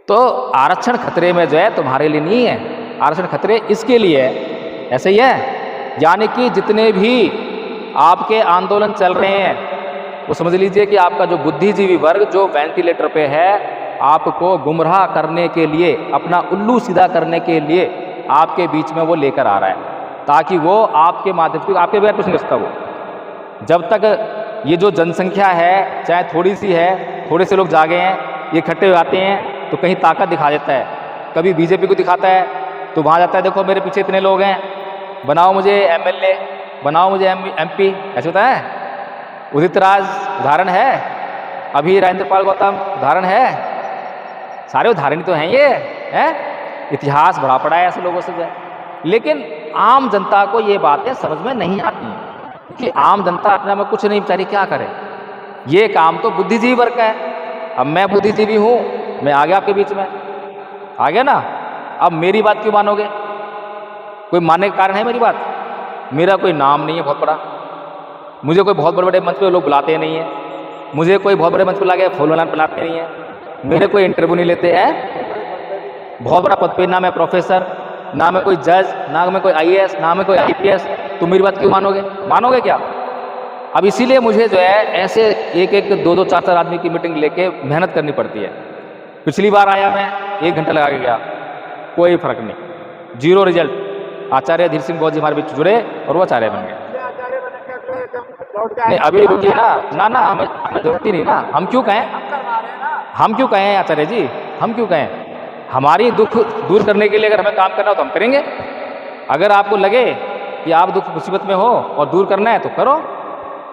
[SPEAKER 1] तो आरक्षण खतरे में जो है तुम्हारे लिए नहीं है, आरक्षण खतरे इसके लिए है, ऐसे ही है। यानी कि जितने भी आपके आंदोलन चल रहे हैं वो समझ लीजिए कि आपका जो बुद्धिजीवी वर्ग जो वेंटिलेटर पे है आपको गुमराह करने के लिए, अपना उल्लू सीधा करने के लिए आपके बीच में वो लेकर आ रहा है, ताकि वो आपके माध्यम से आपके बगैर कुछ नहीं कर सकता। वो जब तक ये जो जनसंख्या है चाहे थोड़ी सी है, थोड़े से लोग जागे हैं, ये इकट्ठे हो जाते हैं तो कहीं ताकत दिखा देता है, कभी बीजेपी को दिखाता है तो वहाँ जाता है देखो मेरे पीछे इतने लोग हैं, बनाओ मुझे एमएलए, बनाओ मुझे एमपी, ऐसे होता है। उदित राज उदाहरण है, अभी राजेंद्रपाल गौतम उदाहरण है, सारे उदाहरण तो हैं ये है, इतिहास बड़ा पड़ा है ऐसे लोगों से जो है। लेकिन आम जनता को ये बातें समझ में नहीं आती कि आम जनता अपने में कुछ नहीं बेचारी क्या करे, ये काम तो बुद्धिजीवी वर्ग का है। अब मैं बुद्धिजीवी हूँ, मैं आ गया आपके बीच में, आ गया ना, अब मेरी बात क्यों मानोगे? कोई मानने का कारण है मेरी बात? मेरा कोई नाम नहीं है बहुत बड़ा, मुझे कोई बहुत बड़े बड़े मंच पे लोग बुलाते नहीं है, मुझे कोई बहुत बड़े मंच पे लाके फूल बुलाते नहीं है, मेरे कोई इंटरव्यू नहीं लेते हैं, बहुत बड़ा पद पे ना मैं प्रोफेसर, ना मैं कोई जज, ना मैं कोई आईएएस, ना मैं कोई आईपीएस, तो मेरी बात क्यों मानोगे? मानोगे क्या? अब इसीलिए मुझे जो है ऐसे एक एक दो दो चार चार आदमी की मीटिंग लेके मेहनत करनी पड़ती है। पिछली बार आया मैं 1 घंटा लगा के गया, कोई फर्क नहीं, जीरो रिजल्ट। आचार्य धीर सिंह गौर जी हमारे बीच जुड़े और वो आचार्य बन गए। नहीं अभी रुकिए ना ना हमें जरूरत ही नहीं ना, हम क्यों कहें आचार्य जी, हम क्यों कहें? हमारी दुख दूर करने के लिए अगर हमें काम करना हो तो हम करेंगे। अगर आपको लगे कि आप दुख मुसीबत में हो और दूर करना है तो करो,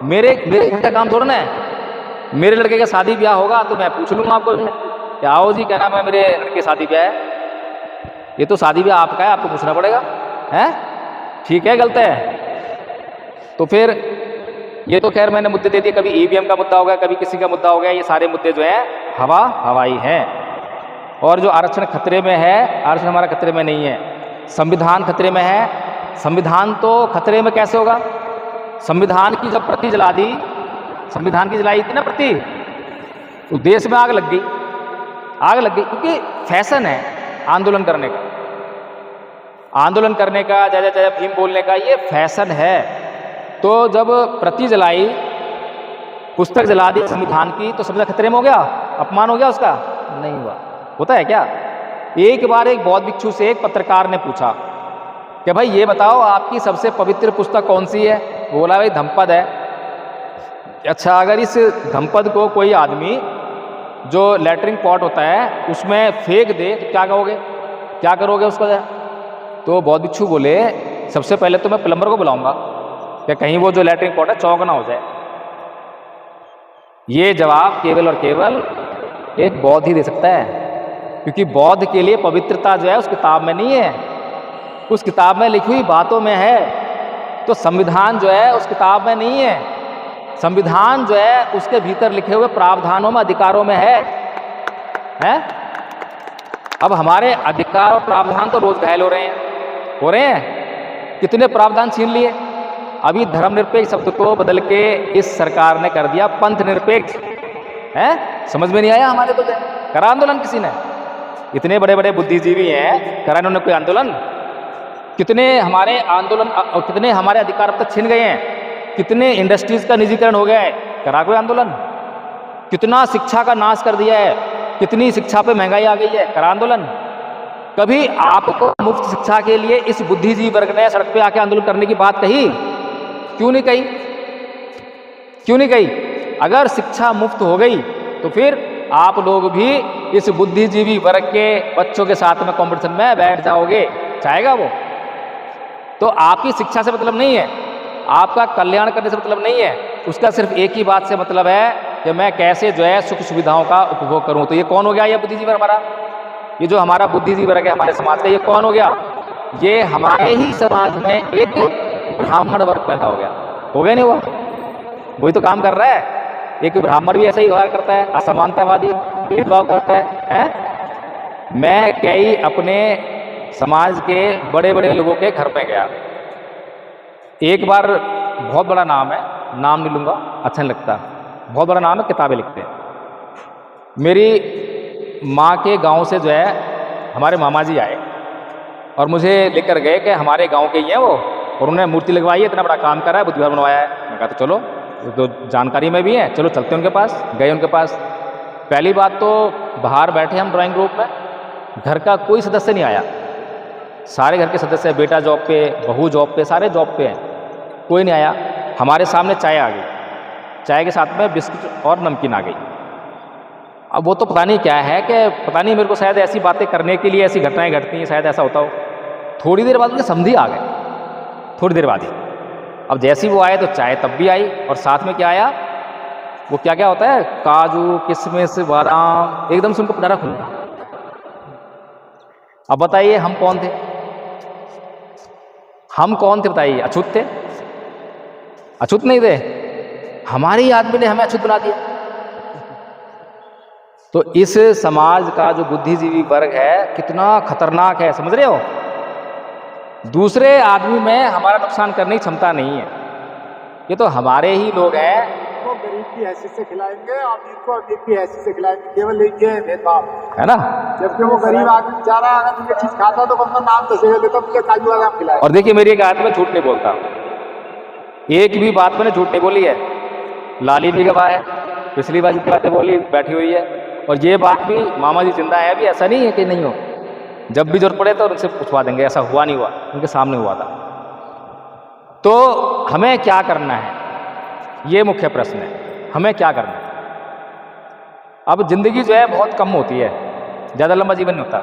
[SPEAKER 1] मेरे का काम थोड़ा ना है। मेरे लड़के का शादी ब्याह होगा तो मैं पूछ लूँगा आपको कि आओ जी क्या नाम है मेरे लड़के शादी ब्याह है, ये तो शादी ब्याह आपका है, आपको पूछना पड़ेगा, है ठीक है गलत है? तो फिर ये तो खैर मैंने मुद्दे दे दिए, कभी ईवीएम का मुद्दा हो गया, कभी किसी का मुद्दा हो गया, ये सारे मुद्दे जो है हवाई हैं। और जो आरक्षण खतरे में है, आरक्षण हमारा खतरे में नहीं है, संविधान खतरे में है। संविधान तो खतरे में कैसे होगा? संविधान की जब प्रति जला दी, संविधान की जलाई थी ना प्रति, तो देश में आग लग गई, क्योंकि फैशन है आंदोलन करने का, आंदोलन करने का, जय जय भीम बोलने का, ये फैशन है। तो जब प्रति जलाई, पुस्तक जला दी संविधान की, तो संविधान खतरे में हो गया, अपमान हो गया उसका? नहीं हुआ। होता है क्या? एक बार एक बौद्ध भिक्षु से एक पत्रकार ने पूछा कि भाई ये बताओ आपकी सबसे पवित्र पुस्तक कौन सी है? बोला भाई धम्मपद है। अच्छा, अगर इस धम्मपद को कोई आदमी जो लैट्रिन पॉट होता है उसमें फेंक दे तो क्या कहोगे, क्या करोगे उसको? तो बौद्ध भिक्षु बोले सबसे पहले तो मैं प्लम्बर को बुलाऊंगा कि कहीं वो जो लैट्रिन पॉट है चौक ना हो जाए। ये जवाब केवल और केवल एक बौद्ध ही दे सकता है, क्योंकि बौद्ध के लिए पवित्रता जो है उस किताब में नहीं है, उस किताब में लिखी हुई बातों में है। तो संविधान जो है उस किताब में नहीं है, संविधान जो है उसके भीतर लिखे हुए प्रावधानों में, अधिकारों में है? अब हमारे अधिकार और प्रावधान तो रोज घायल हो रहे हैं। कितने प्रावधान छीन लिए। अभी धर्मनिरपेक्ष शब्द को बदल के इस सरकार ने कर दिया पंथ निरपेक्ष, है? समझ में नहीं आया हमारे को। करा आंदोलन किसी ने? इतने बड़े बड़े बुद्धिजीवी हैं, करा इन्होंने कोई आंदोलन? कितने हमारे आंदोलन, कितने हमारे अधिकार अब तक छिन गए हैं, कितने इंडस्ट्रीज का निजीकरण हो गया है, करा कोई आंदोलन? कितना शिक्षा का नाश कर दिया है, कितनी शिक्षा पे महंगाई आ गई है, करा आंदोलन? कभी आपको मुफ्त शिक्षा के लिए इस बुद्धिजीवी वर्ग ने सड़क पे आके आंदोलन करने की बात कही? क्यों नहीं कही? क्यों नहीं कही? अगर शिक्षा मुफ्त हो गई तो फिर आप लोग भी इस बुद्धिजीवी वर्ग के बच्चों के साथ में कंपटीशन में बैठ जाओगे, चाहेगा वो? तो आपकी शिक्षा से मतलब नहीं है, आपका कल्याण करने से मतलब नहीं है, उसका सिर्फ एक ही बात से मतलब है कि मैं कैसे जो है सुख सुविधाओं का उपभोग करूं। तो ये कौन हो गया? ये बुद्धिजीवी वर्ग हमारा, ये जो हमारा बुद्धिजीवी वर्ग है हमारे समाज का, ये कौन हो गया? ये हमारे ही समाज में एक ब्राह्मण वर्ग पैदा हो गया नहीं हुआ? वही तो काम कर रहा है। एक ब्राह्मण भी ऐसा ही व्यवहार करता है, असमानतावादी, भेदभाव करता है? मैं कई अपने समाज के बड़े बड़े लोगों के घर में गया। एक बार, बहुत बड़ा नाम है, नाम नहीं लूँगा, अच्छा नहीं लगता, बहुत बड़ा नाम है, किताबें लिखते हैं। मेरी माँ के गांव से जो है हमारे मामा जी आए और मुझे लेकर गए कि हमारे गांव के ही हैं वो, और उन्होंने मूर्ति लगवाई है, इतना बड़ा काम करा है, बुद्धिवार बनवाया है। मैं कहा तो चलो, तो जानकारी में भी है, चलो चलते हैं उनके पास। गए उनके पास। पहली बात तो बाहर बैठे हम ड्राइंग रूम में, घर का कोई सदस्य नहीं आया, सारे घर के सदस्य, बेटा जॉब पे, बहू जॉब पे, सारे जॉब पे हैं, कोई नहीं आया। हमारे सामने चाय आ गई, चाय के साथ में बिस्कुट और नमकीन आ गई। अब वो तो पता नहीं क्या है, कि पता नहीं, मेरे को शायद ऐसी बातें करने के लिए ऐसी घटनाएं घटती हैं, शायद ऐसा होता हो। थोड़ी देर बाद उनके समधी आ गए, थोड़ी देर बाद ही। अब जैसे ही वो आए तो चाय तब भी आई, और साथ में क्या आया, वो क्या क्या होता है, काजू, किशमिश, बादाम, एकदम से उनको पटारा खुल गया। अब बताइए हम कौन थे? हम कौन थे बताइए? अछूत थे? अछूत नहीं थे? हमारी आदमी ने हमें अछूत बना दिया। तो इस समाज का जो बुद्धिजीवी वर्ग है कितना खतरनाक है, समझ रहे हो? दूसरे आदमी में हमारा नुकसान करने की क्षमता नहीं है, ये तो हमारे ही लोग हैं।
[SPEAKER 2] वो गरीब की हैसियत से खिलाएंगे, अमीर को अमीर की हैसियत से खिलाएंगे, केवल ये भेदभाव
[SPEAKER 1] है ना।
[SPEAKER 2] जबकि वो गरीब आदमी बेचारा अगर तुझे चीज खाता तो बंदा नाम दसेगा देता, तुझे काजू बादाम खिलाए।
[SPEAKER 1] और देखिए मेरी एक आदत में झूठ नहीं बोलता, एक भी बात मैंने झूठ नहीं बोली है। लाली भी गवाह है, पिछली बार जितनी बातें बोली बैठी हुई है, और ये बात भी मामा जी जिंदा है अभी, ऐसा नहीं है कि नहीं हो। जब भी जरूरत पड़े तो उनसे पूछवा देंगे, ऐसा हुआ नहीं हुआ, उनके सामने हुआ था। तो हमें क्या करना है, ये मुख्य प्रश्न है, हमें क्या करना है। अब जिंदगी जो है बहुत कम होती है, ज़्यादा लंबा जीवन नहीं होता।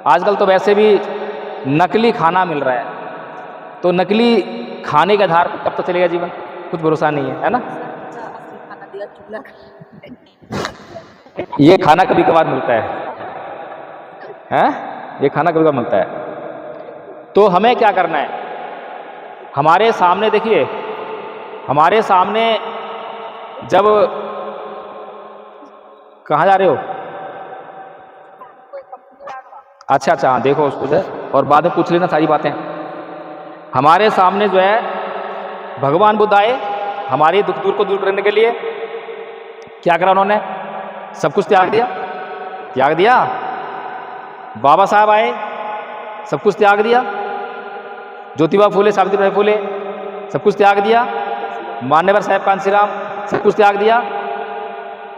[SPEAKER 1] आजकल तो वैसे भी नकली खाना मिल रहा है, तो नकली खाने के आधार पर कब तक चलेगा जीवन, कुछ भरोसा नहीं है ना। ये खाना कभी कभार मिलता है? ये खाना कभी कभार मिलता है। तो हमें क्या करना है, हमारे सामने देखिए, हमारे सामने जब, कहाँ जा रहे हो? अच्छा अच्छा, हाँ देखो उसको से, और बाद में पूछ लेना सारी बातें। हमारे सामने जो है भगवान बुद्ध आए हमारी दुख दूर को दूर करने के लिए। क्या करा उन्होंने? सब कुछ त्याग दिया, त्याग दिया। बाबा साहब आए, सब कुछ त्याग दिया। ज्योतिबा फूले, सावित्रीबाई फूले, सब कुछ त्याग दिया। मान्यवर साहब कांशीराम, सब कुछ त्याग दिया।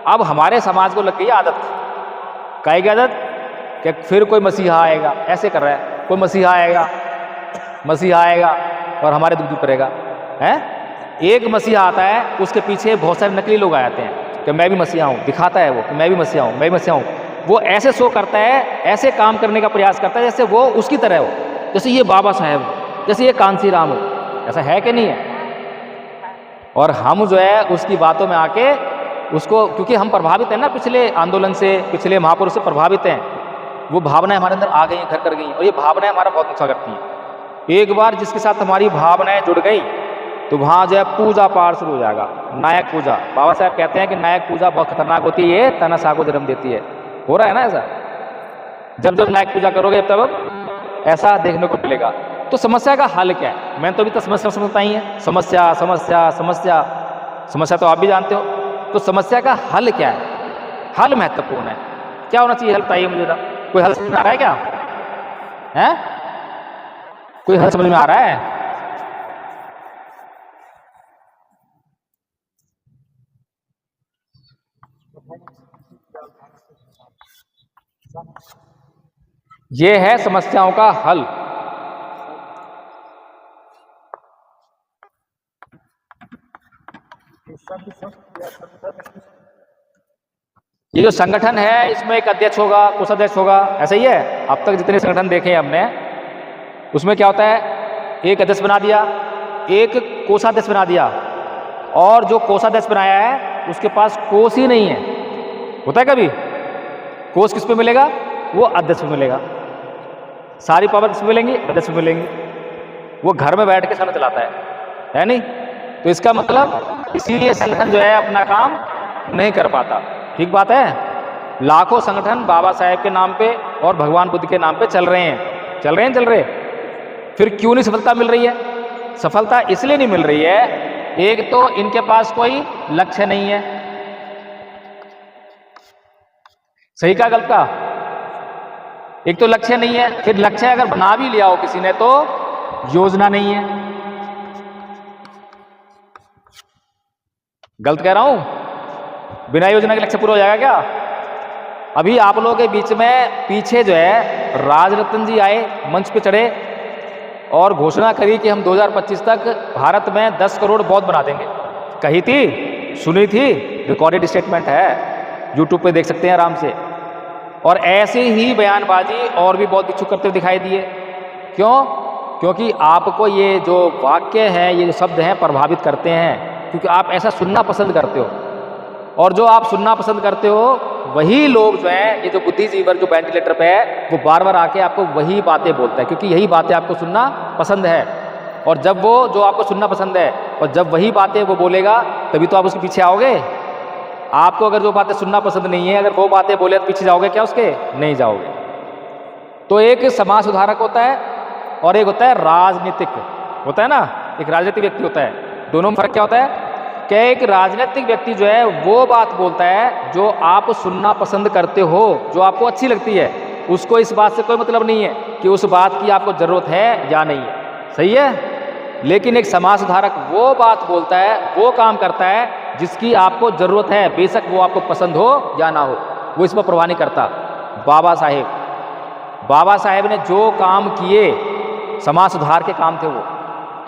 [SPEAKER 1] अब हमारे समाज को लग गई आदत, काहे की आदत, कि फिर कोई मसीहा आएगा, ऐसे कर रहा है, कोई मसीहा आएगा, मसीहा आएगा और हमारे दुख दूर करेगा, हैं? एक मसीहा आता है, उसके पीछे बहुत सारे नकली लोग आ जाते हैं कि मैं भी मसीहा हूँ, दिखाता है वो कि मैं भी मसीहा हूँ, मैं भी मसीहा हूँ। वो ऐसे शो करता है, ऐसे काम करने का प्रयास करता है जैसे वो उसकी तरह हो, जैसे ये बाबा साहेब, जैसे ये कांशीराम हो। ऐसा है कि नहीं है? और हम जो है उसकी बातों में आके उसको, क्योंकि हम प्रभावित हैं ना पिछले आंदोलन से, पिछले महापुरुष से प्रभावित हैं, वो भावनाएं हमारे अंदर आ गई हैं, घर कर गई हैं, और ये भावनाएं हमारा बहुत नुकसान करती हैं। एक बार जिसके साथ हमारी भावनाएं जुड़ गई तो वहाँ जो है पूजा पाठ शुरू हो जाएगा, नायक पूजा। बाबा साहब कहते हैं कि नायक पूजा बहुत खतरनाक होती है, ये तनासा को जन्म देती है। हो रहा है ना ऐसा? जब जब नायक पूजा करोगे तब ऐसा देखने को मिलेगा। तो समस्या का हल क्या है? मैं तो अभी तक समस्या समझता ही है, समस्या समस्या समस्या समस्या तो आप भी जानते हो। तो समस्या का हल क्या है? हल महत्वपूर्ण है। क्या होना चाहिए? हल बताइए मुझे ना। कोई हल समझ में आ रहा है क्या? है कोई हल समझ में आ रहा है? ये है समस्याओं का हल। ये जो संगठन है इसमें एक अध्यक्ष होगा, कोषाध्यक्ष होगा, ऐसा ही है। अब तक जितने संगठन देखे हमने उसमें क्या होता है? एक अध्यक्ष बना दिया, एक कोषाध्यक्ष बना दिया, और जो कोषाध्यक्ष बनाया है उसके पास कोष ही नहीं है। होता है कभी? कोष किस पे मिलेगा? वो अध्यक्ष पे मिलेगा। सारी पावर किस पे मिलेंगी? अध्यक्ष पे मिलेंगी। वो घर में बैठ के सारा चलाता है नहीं? तो इसका मतलब इसीलिए संगठन जो है अपना काम नहीं कर पाता। ठीक बात है। लाखों संगठन बाबा साहेब के नाम पे और भगवान बुद्ध के नाम पे चल रहे हैं, चल रहे। फिर क्यों नहीं सफलता मिल रही है? सफलता इसलिए नहीं मिल रही है, एक तो इनके पास कोई लक्ष्य नहीं है। सही का गलत का? एक तो लक्ष्य नहीं है, फिर लक्ष्य अगर बना भी लिया हो किसी ने तो योजना नहीं है। गलत कह रहा हूं? बिना योजना के लक्ष्य पूरा हो जाएगा क्या? अभी आप लोगों के बीच में पीछे जो है राजरत्न जी आए, मंच पे चढ़े और घोषणा करी कि हम 2025 तक भारत में 10 करोड़ बौद्ध बना देंगे। कही थी, सुनी थी, रिकॉर्डेड स्टेटमेंट है, यूट्यूब पे देख सकते हैं आराम से। और ऐसे ही बयानबाजी और भी बहुत भिक्षुक करते हुए दिखाई दिए। क्यों? क्योंकि आपको ये जो वाक्य हैं, ये जो शब्द हैं प्रभावित करते हैं, क्योंकि आप ऐसा सुनना पसंद करते हो। और जो आप सुनना पसंद करते हो वही लोग जो हैं, ये जो बुद्धिजीवर जो वेंटिलेटर पे है, वो बार बार आके आपको वही बातें बोलता है, क्योंकि यही बातें आपको सुनना पसंद है। और जब वो जो आपको सुनना पसंद है और जब वही बातें वो बोलेगा तभी तो आप उसके पीछे आओगे। आपको अगर जो बातें सुनना पसंद नहीं है, अगर वो बातें बोले तो पीछे जाओगे क्या उसके? नहीं जाओगे। तो एक समाज सुधारक होता है और एक होता है राजनीतिक, होता है ना, एक राजनीतिक व्यक्ति होता है। दोनों में फर्क क्या होता है? कि एक राजनीतिक व्यक्ति जो है वो बात बोलता है जो आप सुनना पसंद करते हो, जो आपको अच्छी लगती है। उसको इस बात से कोई मतलब नहीं है कि उस बात की आपको जरूरत है या नहीं है। सही है? लेकिन एक समाज सुधारक वो बात बोलता है, वो काम करता है जिसकी आपको जरूरत है, बेशक वो आपको पसंद हो या ना हो, वो इसमें परवाह नहीं करता। बाबा साहेब ने जो काम किए समाज सुधार के काम थे, वो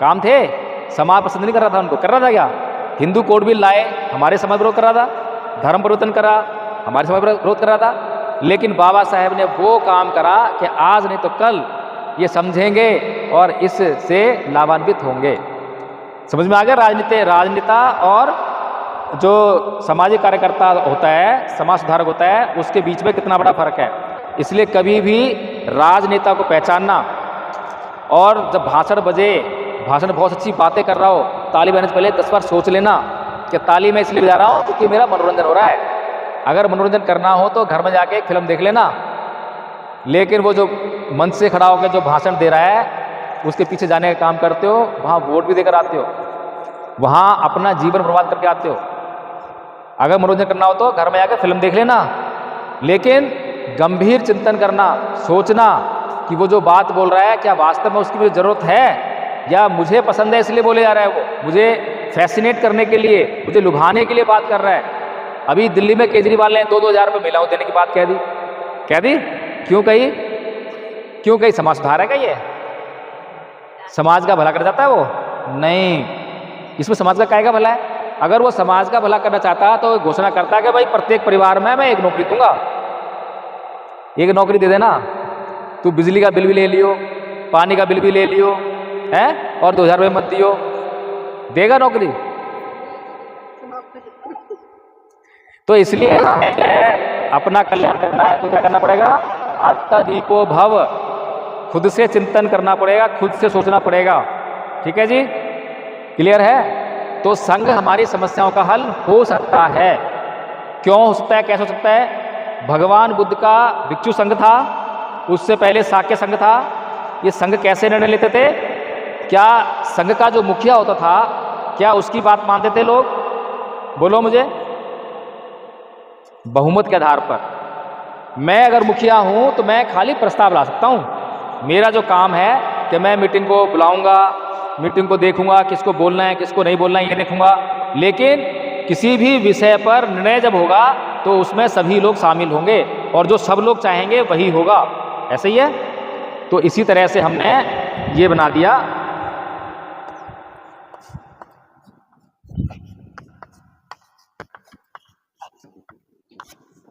[SPEAKER 1] काम थे। समाज पसंद नहीं कर रहा था उनको, कर रहा था क्या? हिंदू कोड बिल लाए, हमारे समाज विरोध कर रहा था। धर्म परिवर्तन करा, हमारे समाज विरोध कर रहा था। लेकिन बाबा साहेब ने वो काम करा कि आज नहीं तो कल ये समझेंगे और इससे लाभान्वित होंगे। समझ में आ गया? राजनेता और जो सामाजिक कार्यकर्ता होता है, समाज सुधारक होता है, उसके बीच में कितना बड़ा फर्क है। इसलिए कभी भी राजनेता को पहचानना, और जब भाषण बजे, भाषण बहुत अच्छी बातें कर रहा हो, ताली बजाने से पहले 10 बार सोच लेना कि ताली मैं इसलिए बजा रहा हूँ क्योंकि मेरा मनोरंजन हो रहा है। अगर मनोरंजन करना हो तो घर में जाके एक फिल्म देख लेना। लेकिन वो जो मंच से खड़ा होकर जो भाषण दे रहा है उसके पीछे जाने का काम करते हो, वहाँ वोट भी देकर आते हो, वहाँ अपना जीवन बर्बाद करके आते हो। अगर मनोरंजन करना हो तो घर में जाकर फिल्म देख लेना, लेकिन गंभीर चिंतन करना, सोचना कि वो जो बात बोल रहा है क्या वास्तव में उसकी मुझे ज़रूरत है, या मुझे पसंद है इसलिए बोले जा रहा है, वो मुझे फैसिनेट करने के लिए, मुझे लुभाने के लिए बात कर रहा है। अभी दिल्ली में केजरीवाल ने 2-2 हज़ार रुपये महिलाओं देने की बात कह दी। क्यों कही? क्यों कही? समाज सुधार है क्या ये? समाज का भला कर जाता है वो? नहीं, इसमें समाज का काहे का भला है? अगर वो समाज का भला करना चाहता तो घोषणा करता कि भाई प्रत्येक परिवार में मैं एक नौकरी दूंगा, एक नौकरी दे देना, तू बिजली का बिल भी ले लियो, पानी का बिल भी ले लियो, है, और 2 हज़ार रुपये मत दियो, देगा नौकरी? तो इसलिए अपना कल्याण करना है तो क्या करना पड़ेगा? आत्मदीपो भव, खुद से चिंतन करना पड़ेगा, खुद से सोचना पड़ेगा। ठीक है जी, क्लियर है? तो संघ हमारी समस्याओं का हल हो सकता है। क्यों हो सकता है, कैसे हो सकता है? भगवान बुद्ध का भिक्षु संघ था, उससे पहले साक्य संघ था। ये संघ कैसे निर्णय लेते थे? क्या संघ का जो मुखिया होता था, क्या उसकी बात मानते थे लोग? बोलो मुझे। बहुमत के आधार पर। मैं अगर मुखिया हूं तो मैं खाली प्रस्ताव ला सकता हूं। मेरा जो काम है कि मैं मीटिंग को बुलाऊंगा, मीटिंग को देखूंगा, किसको बोलना है किसको नहीं बोलना है ये देखूंगा। लेकिन किसी भी विषय पर निर्णय जब होगा तो उसमें सभी लोग शामिल होंगे और जो सब लोग चाहेंगे वही होगा। ऐसे ही है। तो इसी तरह से हमने ये बना दिया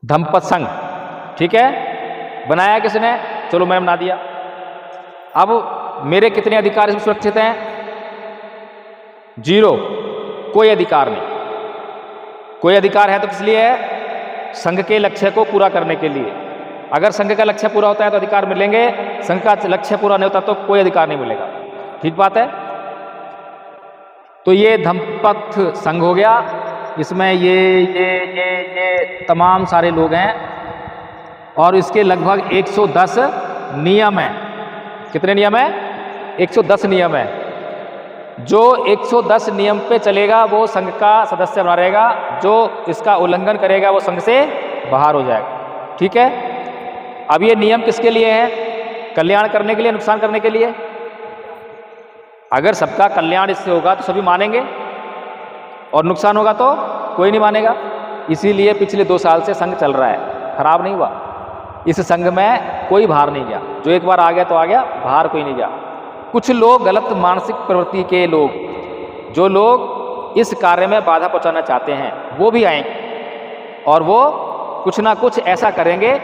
[SPEAKER 1] धम्मपद संघ। ठीक है, बनाया किसने? चलो मैं बना दिया। अब मेरे कितने अधिकार इसमें सुरक्षित हैं? 0, कोई अधिकार नहीं। कोई अधिकार है तो किस लिए है? संघ के लक्ष्य को पूरा करने के लिए। अगर संघ का लक्ष्य पूरा होता है तो अधिकार मिलेंगे, संघ का लक्ष्य पूरा नहीं होता तो कोई अधिकार नहीं मिलेगा। ठीक बात है? तो ये धम्मपद संघ हो गया। इसमें ये तमाम सारे लोग हैं और इसके लगभग 110 नियम हैं। कितने नियम है? 110 नियम है। जो 110 नियम पे चलेगा वो संघ का सदस्य बना रहेगा, जो इसका उल्लंघन करेगा वो संघ से बाहर हो जाएगा। ठीक है? अब ये नियम किसके लिए है? कल्याण करने के लिए, नुकसान करने के लिए? अगर सबका कल्याण इससे होगा तो सभी मानेंगे और नुकसान होगा तो कोई नहीं मानेगा। इसीलिए पिछले 2 साल से संघ चल रहा है, खराब नहीं हुआ। इस संघ में कोई बाहर नहीं गया, जो एक बार आ गया तो आ गया, बाहर कोई नहीं गया। कुछ लोग गलत मानसिक प्रवृत्ति के लोग, जो लोग इस कार्य में बाधा पहुंचाना चाहते हैं, वो भी आएंगे और वो कुछ ना कुछ ऐसा करेंगे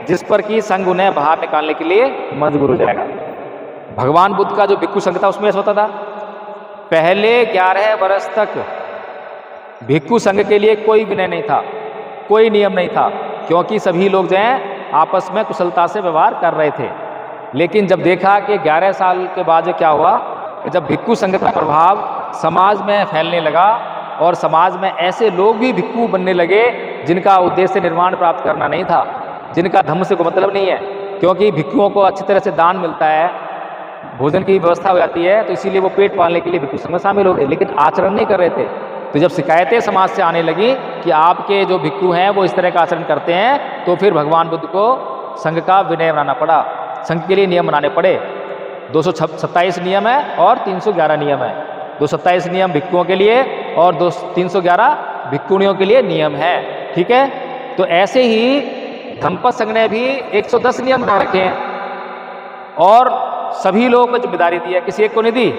[SPEAKER 1] जिस पर कि संघ उन्हें बाहर निकालने के लिए मजबूर हो जाएगा। भगवान बुद्ध का जो भिक्षु संघ था उसमें ऐसा होता था। पहले 11 वर्ष तक भिक्षु संघ के लिए कोई विनय नहीं था, कोई नियम नहीं था, क्योंकि सभी लोग जो हैं आपस में कुशलता से व्यवहार कर रहे थे। लेकिन जब देखा कि 11 साल के बाद क्या हुआ, जब भिक्षु संघ का प्रभाव समाज में फैलने लगा और समाज में ऐसे लोग भी भिक्षु बनने लगे जिनका उद्देश्य निर्वाण प्राप्त करना नहीं था, जिनका धर्म से कोई मतलब नहीं है, क्योंकि भिक्षुओं को अच्छी तरह से दान मिलता है, भोजन की व्यवस्था हो जाती है, तो इसीलिए वो पेट पालने के लिए भिक्षु संघ में शामिल हो गए, लेकिन आचरण नहीं कर रहे थे। तो जब शिकायतें समाज से आने लगी कि आपके जो भिक्षु हैं वो इस तरह का आचरण करते हैं, तो फिर भगवान बुद्ध को संघ का विनय बनाना पड़ा, संघ के लिए नियम बनाने पड़े। 227 नियम है और 311 नियम है। 227 नियम भिक्षुओं के लिए और 311 भिक्षुणियों के लिए नियम है। ठीक है? तो ऐसे ही धम्मपद संघ ने भी 110 नियम बना रखे हैं और सभी लोगों को जिम्मेदारी दी है, किसी एक को नहीं दी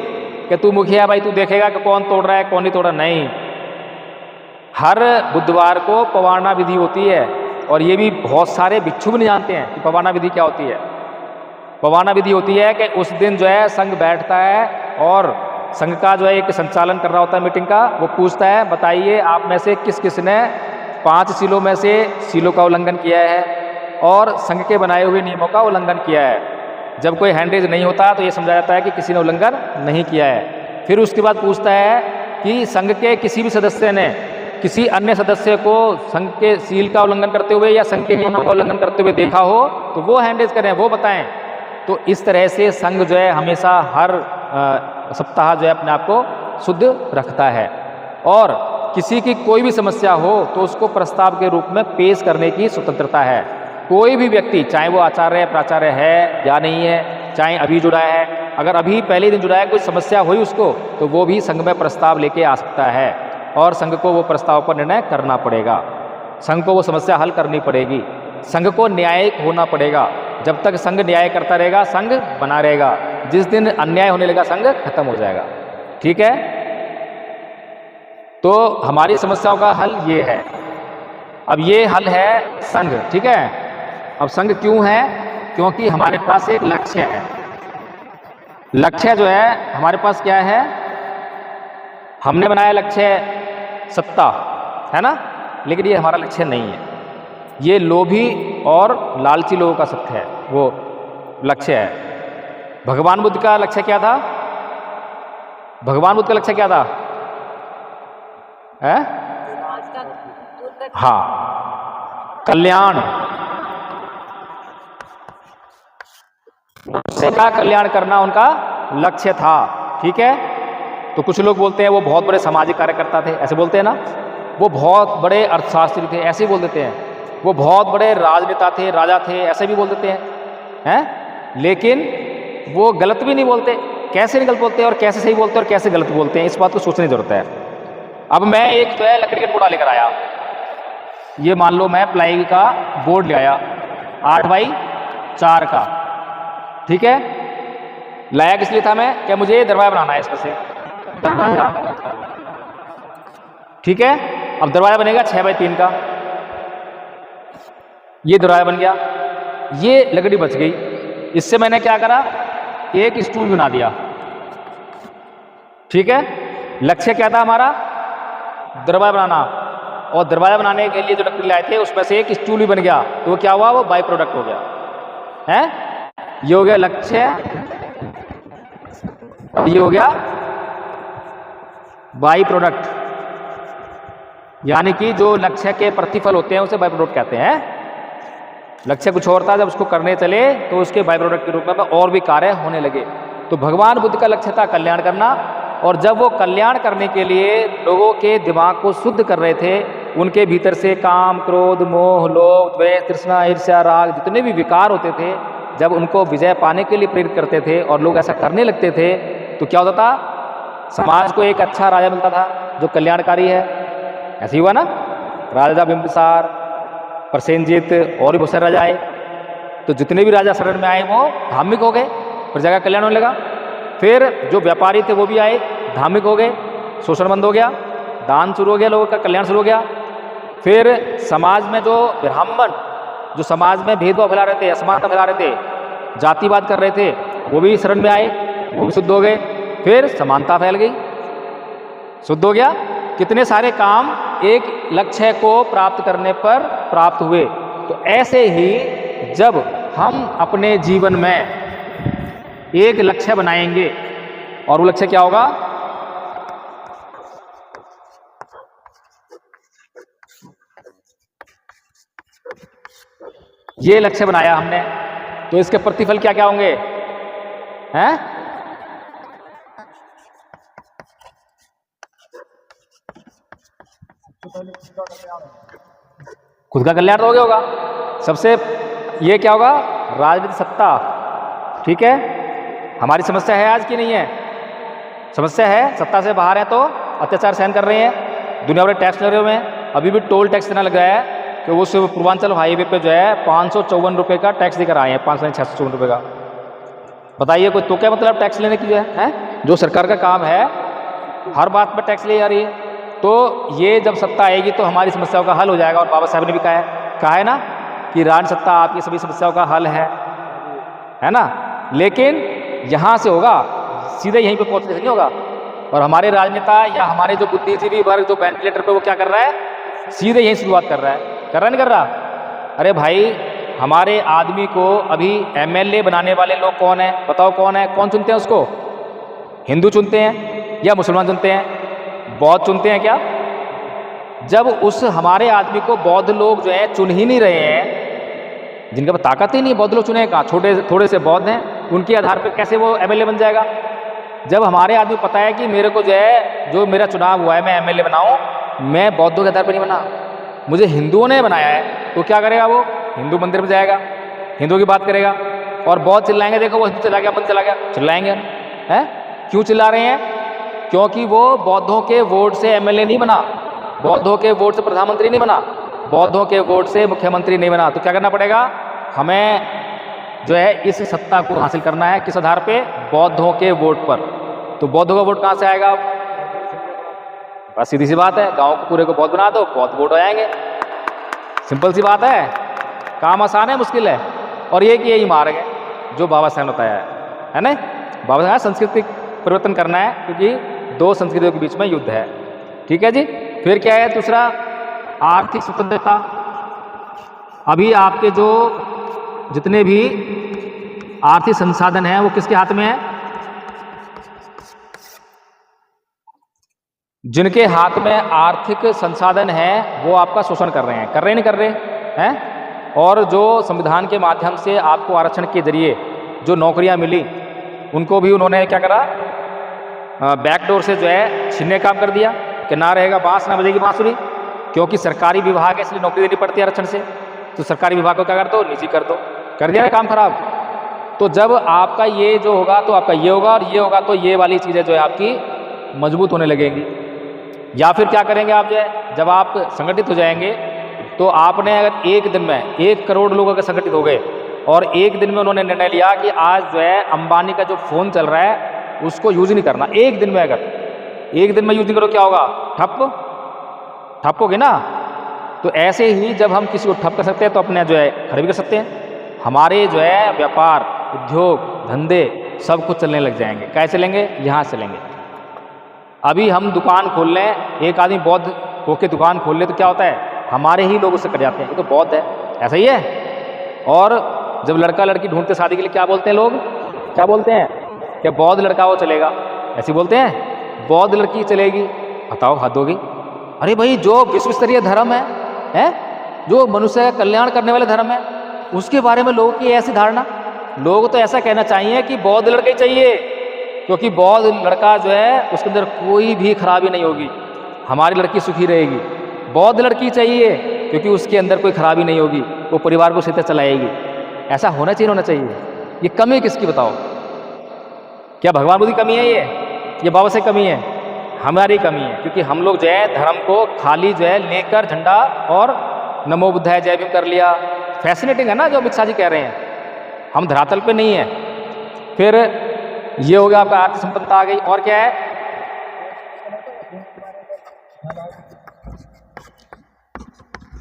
[SPEAKER 1] कि तू मुखिया भाई तू देखेगा कि कौन तोड़ रहा है कौन नहीं तोड़ रहा। नहीं, हर बुधवार को पवारना विधि होती है और ये भी बहुत सारे भिक्षु भी नहीं जानते हैं कि पवारना विधि क्या होती है। पवारना विधि होती है कि उस दिन जो है संघ बैठता है और संघ का जो है एक संचालन कर रहा होता है मीटिंग का, वो पूछता है बताइए आप में से किस किस ने 5 सीलों में से सीलों का उल्लंघन किया है और संघ के बनाए हुए नियमों का उल्लंघन किया है। जब कोई हैंड रेज नहीं होता तो ये समझा जाता है कि किसी ने उल्लंघन नहीं किया है। फिर उसके बाद पूछता है कि संघ के किसी भी सदस्य ने किसी अन्य सदस्य को संघ के सील का उल्लंघन करते हुए या संघ के नियमों का उल्लंघन करते हुए देखा हो तो वो हैंड रेज करें, वो बताएं। तो इस तरह से संघ जो है हमेशा हर सप्ताह जो है अपने आप को शुद्ध रखता है और किसी की कोई भी समस्या हो तो उसको प्रस्ताव के रूप में पेश करने की स्वतंत्रता है। कोई भी व्यक्ति, चाहे वो आचार्य प्राचार्य है या नहीं है, चाहे अभी जुड़ा है, अगर अभी पहले दिन जुड़ा है कोई समस्या हुई उसको, तो वो भी संघ में प्रस्ताव लेके आ सकता है और संघ को वो प्रस्ताव पर निर्णय करना पड़ेगा, संघ को वो समस्या हल करनी पड़ेगी, संघ को न्यायिक होना पड़ेगा। जब तक संघ न्याय करता रहेगा संघ बना रहेगा, जिस दिन अन्याय होने लगा संघ खत्म हो जाएगा। ठीक है? तो हमारी समस्याओं का हल ये है। अब ये हल है संघ। ठीक है? अब संघ क्यों है? क्योंकि हमारे पास एक लक्ष्य है। लक्ष्य जो है हमारे पास क्या है? हमने बनाया लक्ष्य सत्ता, है ना? लेकिन ये हमारा लक्ष्य नहीं है। ये लोभी और लालची लोगों का सत्य है, वो लक्ष्य है। भगवान बुद्ध का लक्ष्य क्या था? भगवान बुद्ध का लक्ष्य क्या था? है? हाँ, कल्याण, का कल्याण करना उनका लक्ष्य था। ठीक है, तो कुछ लोग बोलते हैं वो बहुत बड़े सामाजिक कार्यकर्ता थे, ऐसे बोलते हैं ना। वो बहुत बड़े अर्थशास्त्री थे, ऐसे ही बोल देते हैं। वो बहुत बड़े राजनेता थे, राजा थे, ऐसे भी बोल देते हैं। लेकिन वो गलत भी नहीं बोलते। कैसे नहीं गलत बोलते और कैसे सही बोलते और कैसे गलत बोलते हैं, इस बात को सोचने की जरूरत है। अब मैं एक जो है लकड़ी का टुकड़ा लेकर आया, ये मान लो मैं प्लाई का बोर्ड ले आया 8x4 का। ठीक है, लाया किस लिए था मैं? क्या मुझे दरवाजा बनाना है इसमें से। ठीक है, अब दरवाजा बनेगा 6x3 का। ये दरवाजा बन गया, ये लकड़ी बच गई। इससे मैंने क्या करा? एक स्टूल बना दिया। ठीक है, लक्ष्य क्या था हमारा? दरवाजा बनाना। और दरवाजा बनाने के लिए जो लकड़ी लाए थे उसमें से एक स्टूल भी बन गया, तो वो क्या हुआ? वो बाई प्रोडक्ट हो गया है। ये हो गया लक्ष्य, ये हो गया बाई प्रोडक्ट। यानी कि जो लक्ष्य के प्रतिफल होते हैं उसे बाई प्रोडक्ट कहते हैं। लक्ष्य कुछ और था, जब उसको करने चले तो उसके बाई प्रोडक्ट के रूप में और भी कार्य होने लगे। तो भगवान बुद्ध का लक्ष्य था कल्याण करना, और जब वो कल्याण करने के लिए लोगों के दिमाग को शुद्ध कर रहे थे, उनके भीतर से काम, क्रोध, मोह, लोभ, द्वेष, तृष्णा, ईर्ष्या, राग, जितने भी विकार होते थे, जब उनको विजय पाने के लिए प्रेरित करते थे और लोग ऐसा करने लगते थे, तो क्या होता था? समाज को एक अच्छा राजा मिलता था जो कल्याणकारी है। ऐसे ही हुआ ना, राजा बिंबिसार, प्रसेनजीत और भी बहुत सारे राजा आए। तो जितने भी राजा शरण में आए वो धार्मिक हो गए, प्रजा का कल्याण होने लगा। फिर जो व्यापारी थे वो भी आए, धार्मिक हो गए, शोषण बंद हो गया, दान शुरू हो गया, लोगों का कल्याण शुरू हो गया। फिर समाज में जो ब्राह्मण, जो समाज में भेदभाव फैला रहे थे, असमानता फैला रहे थे, जातिवाद कर रहे थे, वो भी शरण में आए, वो भी शुद्ध हो गए। फिर समानता फैल गई, शुद्ध हो गया। कितने सारे काम एक लक्ष्य को प्राप्त करने पर प्राप्त हुए। तो ऐसे ही जब हम अपने जीवन में एक लक्ष्य बनाएंगे, और वो लक्ष्य क्या होगा? ये लक्ष्य बनाया हमने, तो इसके प्रतिफल क्या क्या होंगे? हैं? खुद का कल्याण तो हो गया होगा सबसे। ये क्या होगा? राजनीतिक सत्ता। ठीक है, हमारी समस्या है आज की नहीं है? समस्या है, सत्ता से बाहर है तो अत्याचार सहन कर रहे हैं, दुनिया भर टैक्स लगे हुए हैं। अभी भी टोल टैक्स देना लग गया है कि वो सिर्फ पूर्वांचल हाईवे पे जो है 554 रुपये का टैक्स देकर आए हैं, 654 रुपये का। बताइए कोई तो क्या मतलब टैक्स लेने की जो है? जो सरकार का काम है हर बात पर टैक्स ले जा रही है। तो ये जब सत्ता आएगी तो हमारी समस्याओं का हल हो जाएगा। और बाबा साहब ने भी कहा है ना कि राज सत्ता आपकी सभी समस्याओं का हल है ना। लेकिन यहाँ से होगा, सीधे यहीं पे पहुँचने से नहीं होगा। और हमारे राजनेता या हमारे जो बुद्धिजीवी वर्ग जो वेंटिलेटर पे, वो क्या कर रहा है? सीधे यहीं शुरुआत कर रहा है। कर रहा नहीं कर रहा? अरे भाई, हमारे आदमी को अभी MLA बनाने वाले लोग कौन है? बताओ कौन है? कौन चुनते हैं उसको? हिंदू चुनते हैं या मुसलमान चुनते हैं? बौद्ध चुनते हैं क्या? जब उस हमारे आदमी को बौद्ध लोग जो है चुन ही नहीं रहे हैं, जिनके पास ताकत ही नहीं, बौद्ध लोग चुने कहाँ? थोड़े से बौद्ध हैं, उनके आधार पर कैसे वो MLA बन जाएगा? जब हमारे आदमी पता है कि मेरे को जो है, जो मेरा चुनाव हुआ है, मैं MLA बनाऊं, मैं बौद्धों के आधार पर नहीं बना, मुझे हिंदुओं ने बनाया है, तो क्या करेगा? वो हिंदू मंदिर में जाएगा, हिंदुओं की बात करेगा। और बौद्ध चिल्लाएंगे, देखो वो हिंदू चला गया, बंद चला गया, चिल्लाएंगे हैं। क्यों चिल्ला रहे हैं? क्योंकि वो बौद्धों के वोट से MLA नहीं बना, बौद्धों के वोट से प्रधानमंत्री नहीं बना, बौद्धों के वोट से मुख्यमंत्री नहीं बना। तो क्या करना पड़ेगा? हमें जो है इस सत्ता को हासिल करना है। किस आधार पे? बौद्धों के वोट पर। तो बौद्धों का वोट कहाँ से आएगा? बस सीधी सी बात है, गांव को पूरे को बौद्ध बना दो, बौद्ध वोट हो जाएंगे। सिंपल सी बात है, काम आसान है मुश्किल है। और ये कि यही मार्ग है जो बाबा साहब ने बताया है ना। बाबा साहब सांस्कृतिक परिवर्तन करना है, क्योंकि दो संस्कृतियों के बीच में युद्ध है। ठीक है जी। फिर क्या है दूसरा? आर्थिक स्वतंत्रता। अभी आपके जो जितने भी आर्थिक संसाधन हैं वो किसके हाथ में है? जिनके हाथ में आर्थिक संसाधन है वो आपका शोषण कर रहे हैं, कर रहे नहीं कर रहे हैं? और जो संविधान के माध्यम से आपको आरक्षण के जरिए जो नौकरियां मिली उनको भी उन्होंने क्या करा, बैकडोर से जो है छीनने का काम कर दिया कि ना रहेगा बांस ना बजेगी बांसुरी, क्योंकि सरकारी विभाग है इसलिए नौकरी देनी पड़ती है आरक्षण से, तो सरकारी विभाग को क्या कर दो, निजी कर दो, कर दिया काम खराब। तो जब आपका ये जो होगा तो आपका ये होगा और ये होगा तो ये वाली चीज़ें जो है आपकी मजबूत होने लगेंगी। या फिर क्या करेंगे आप जो है, जब आप संगठित हो जाएंगे तो आपने अगर एक दिन में 1 करोड़ लोग अगर संगठित हो गए और एक दिन में उन्होंने निर्णय लिया कि आज जो है अंबानी का जो फ़ोन चल रहा है उसको यूज नहीं करना, एक दिन में अगर एक दिन में यूज नहीं करो क्या होगा, ठप होगी ना। तो ऐसे ही जब हम किसी को ठप कर सकते हैं तो अपने जो है खड़े भी कर सकते हैं। हमारे जो है व्यापार उद्योग धंधे सब कुछ चलने लग जाएंगे। कैसे चलेंगे? यहाँ चलेंगे। अभी हम दुकान खोल लें, एक आदमी बौद्ध होकर दुकान खोल ले तो क्या होता है, हमारे ही लोग उससे कट जाते हैं, ये तो बौद्ध है, ऐसा ही है। और जब लड़का लड़की ढूंढते शादी के लिए क्या बोलते हैं लोग, क्या बोलते हैं कि बौद्ध लड़का वो चलेगा, ऐसे बोलते हैं, बौद्ध लड़की चलेगी। बताओ हद होगी। अरे भाई जो विश्व स्तरीय धर्म है जो मनुष्य का कल्याण करने वाले धर्म है, उसके बारे में लोगों की ऐसी धारणा, लोग तो ऐसा कहना चाहिए कि बौद्ध लड़का ही चाहिए, क्योंकि बौद्ध लड़का जो है उसके अंदर कोई भी खराबी नहीं होगी, हमारी लड़की सुखी रहेगी। बौद्ध लड़की चाहिए क्योंकि उसके अंदर कोई खराबी नहीं होगी, वो परिवार को सही तरह चलाएगी। ऐसा होना चाहिए, होना चाहिए। ये कमी किसकी बताओ? क्या भगवान बुद्ध की कमी है ये बाबा से कमी है? हमारी कमी है, क्योंकि हम लोग जो है धर्म को खाली जो है लेकर झंडा और नमो बुद्धाय जय भीम कर लिया। फैसिनेटिंग है ना जो अमित शाह जी कह रहे हैं, हम धरातल पे नहीं है। फिर ये हो गया आपका आर्थिक संपन्नता आ गई। और क्या है?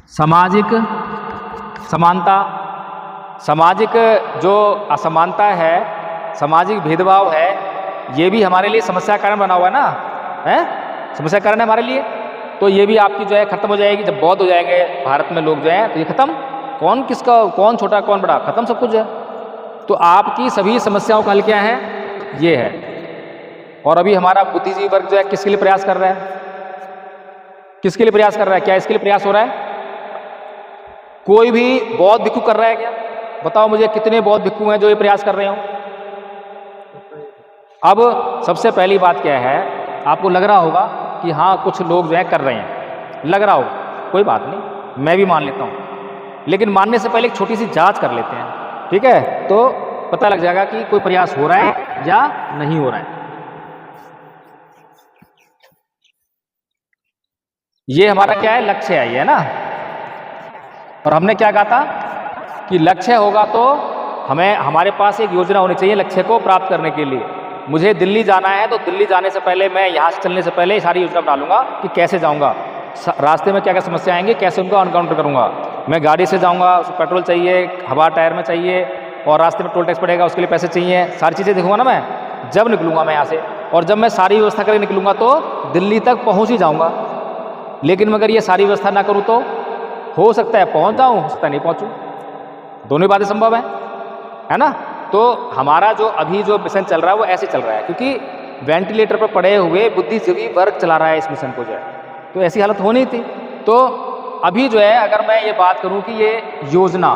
[SPEAKER 1] सामाजिक समानता। सामाजिक जो असमानता है, सामाजिक भेदभाव है, ये भी हमारे लिए समस्या कारण बना हुआ है ना, है समस्या कारण है हमारे लिए। तो ये भी आपकी जो है खत्म हो जाएगी जब बौद्ध हो जाएंगे भारत में लोग जो है, तो ये खत्म। कौन किसका, कौन छोटा कौन बड़ा, खत्म सब कुछ है। तो आपकी सभी समस्याओं का हल क्या है? ये है। और अभी हमारा बुद्धिजीवी वर्ग जो है किसके लिए प्रयास कर रहा है? किसके लिए प्रयास कर रहा है? क्या इसके लिए प्रयास हो रहा है? कोई भी बौद्ध भिक्षु कर रहा है क्या? बताओ मुझे कितने बौद्ध भिक्षु हैं जो ये प्रयास कर रहे हो? अब सबसे पहली बात क्या है, आपको लग रहा होगा कि हाँ कुछ लोग जो है कर रहे हैं, लग रहा होगा, कोई बात नहीं, मैं भी मान लेता हूँ। लेकिन मानने से पहले एक छोटी सी जांच कर लेते हैं, ठीक है? तो पता लग जाएगा कि कोई प्रयास हो रहा है या नहीं हो रहा है। ये हमारा क्या है? लक्ष्य है, ये है ना। और हमने क्या कहा था कि लक्ष्य होगा तो हमें, हमारे पास एक योजना होनी चाहिए लक्ष्य को प्राप्त करने के लिए। मुझे दिल्ली जाना है तो दिल्ली जाने से पहले मैं यहाँ से चलने से पहले सारी योजना बना लूँगा कि कैसे जाऊँगा, रास्ते में क्या क्या समस्या आएंगी, कैसे उनको एनकाउंटर करूँगा। मैं गाड़ी से जाऊँगा, उसको पेट्रोल चाहिए, हवा टायर में चाहिए, और रास्ते में टोल टैक्स पड़ेगा, उसके लिए पैसे चाहिए, सारी चीज़ें देखूँगा ना मैं जब निकलूँगा मैं यहाँ से। और जब मैं सारी व्यवस्था करके निकलूँगा तो दिल्ली तक पहुँच ही जाऊँगा। लेकिन मगर ये सारी व्यवस्था ना करूँ तो हो सकता है पहुँच जाऊँ, हो सकता है नहीं पहुँचूँ, दोनों ही बातें संभव है ना। तो हमारा जो अभी जो मिशन चल रहा है वो ऐसे चल रहा है क्योंकि वेंटिलेटर पर पड़े हुए बुद्धिजीवी वर्ग चला रहा है इस मिशन को जो है, तो ऐसी हालत होनी थी। तो अभी जो है अगर मैं ये बात करूं कि ये योजना,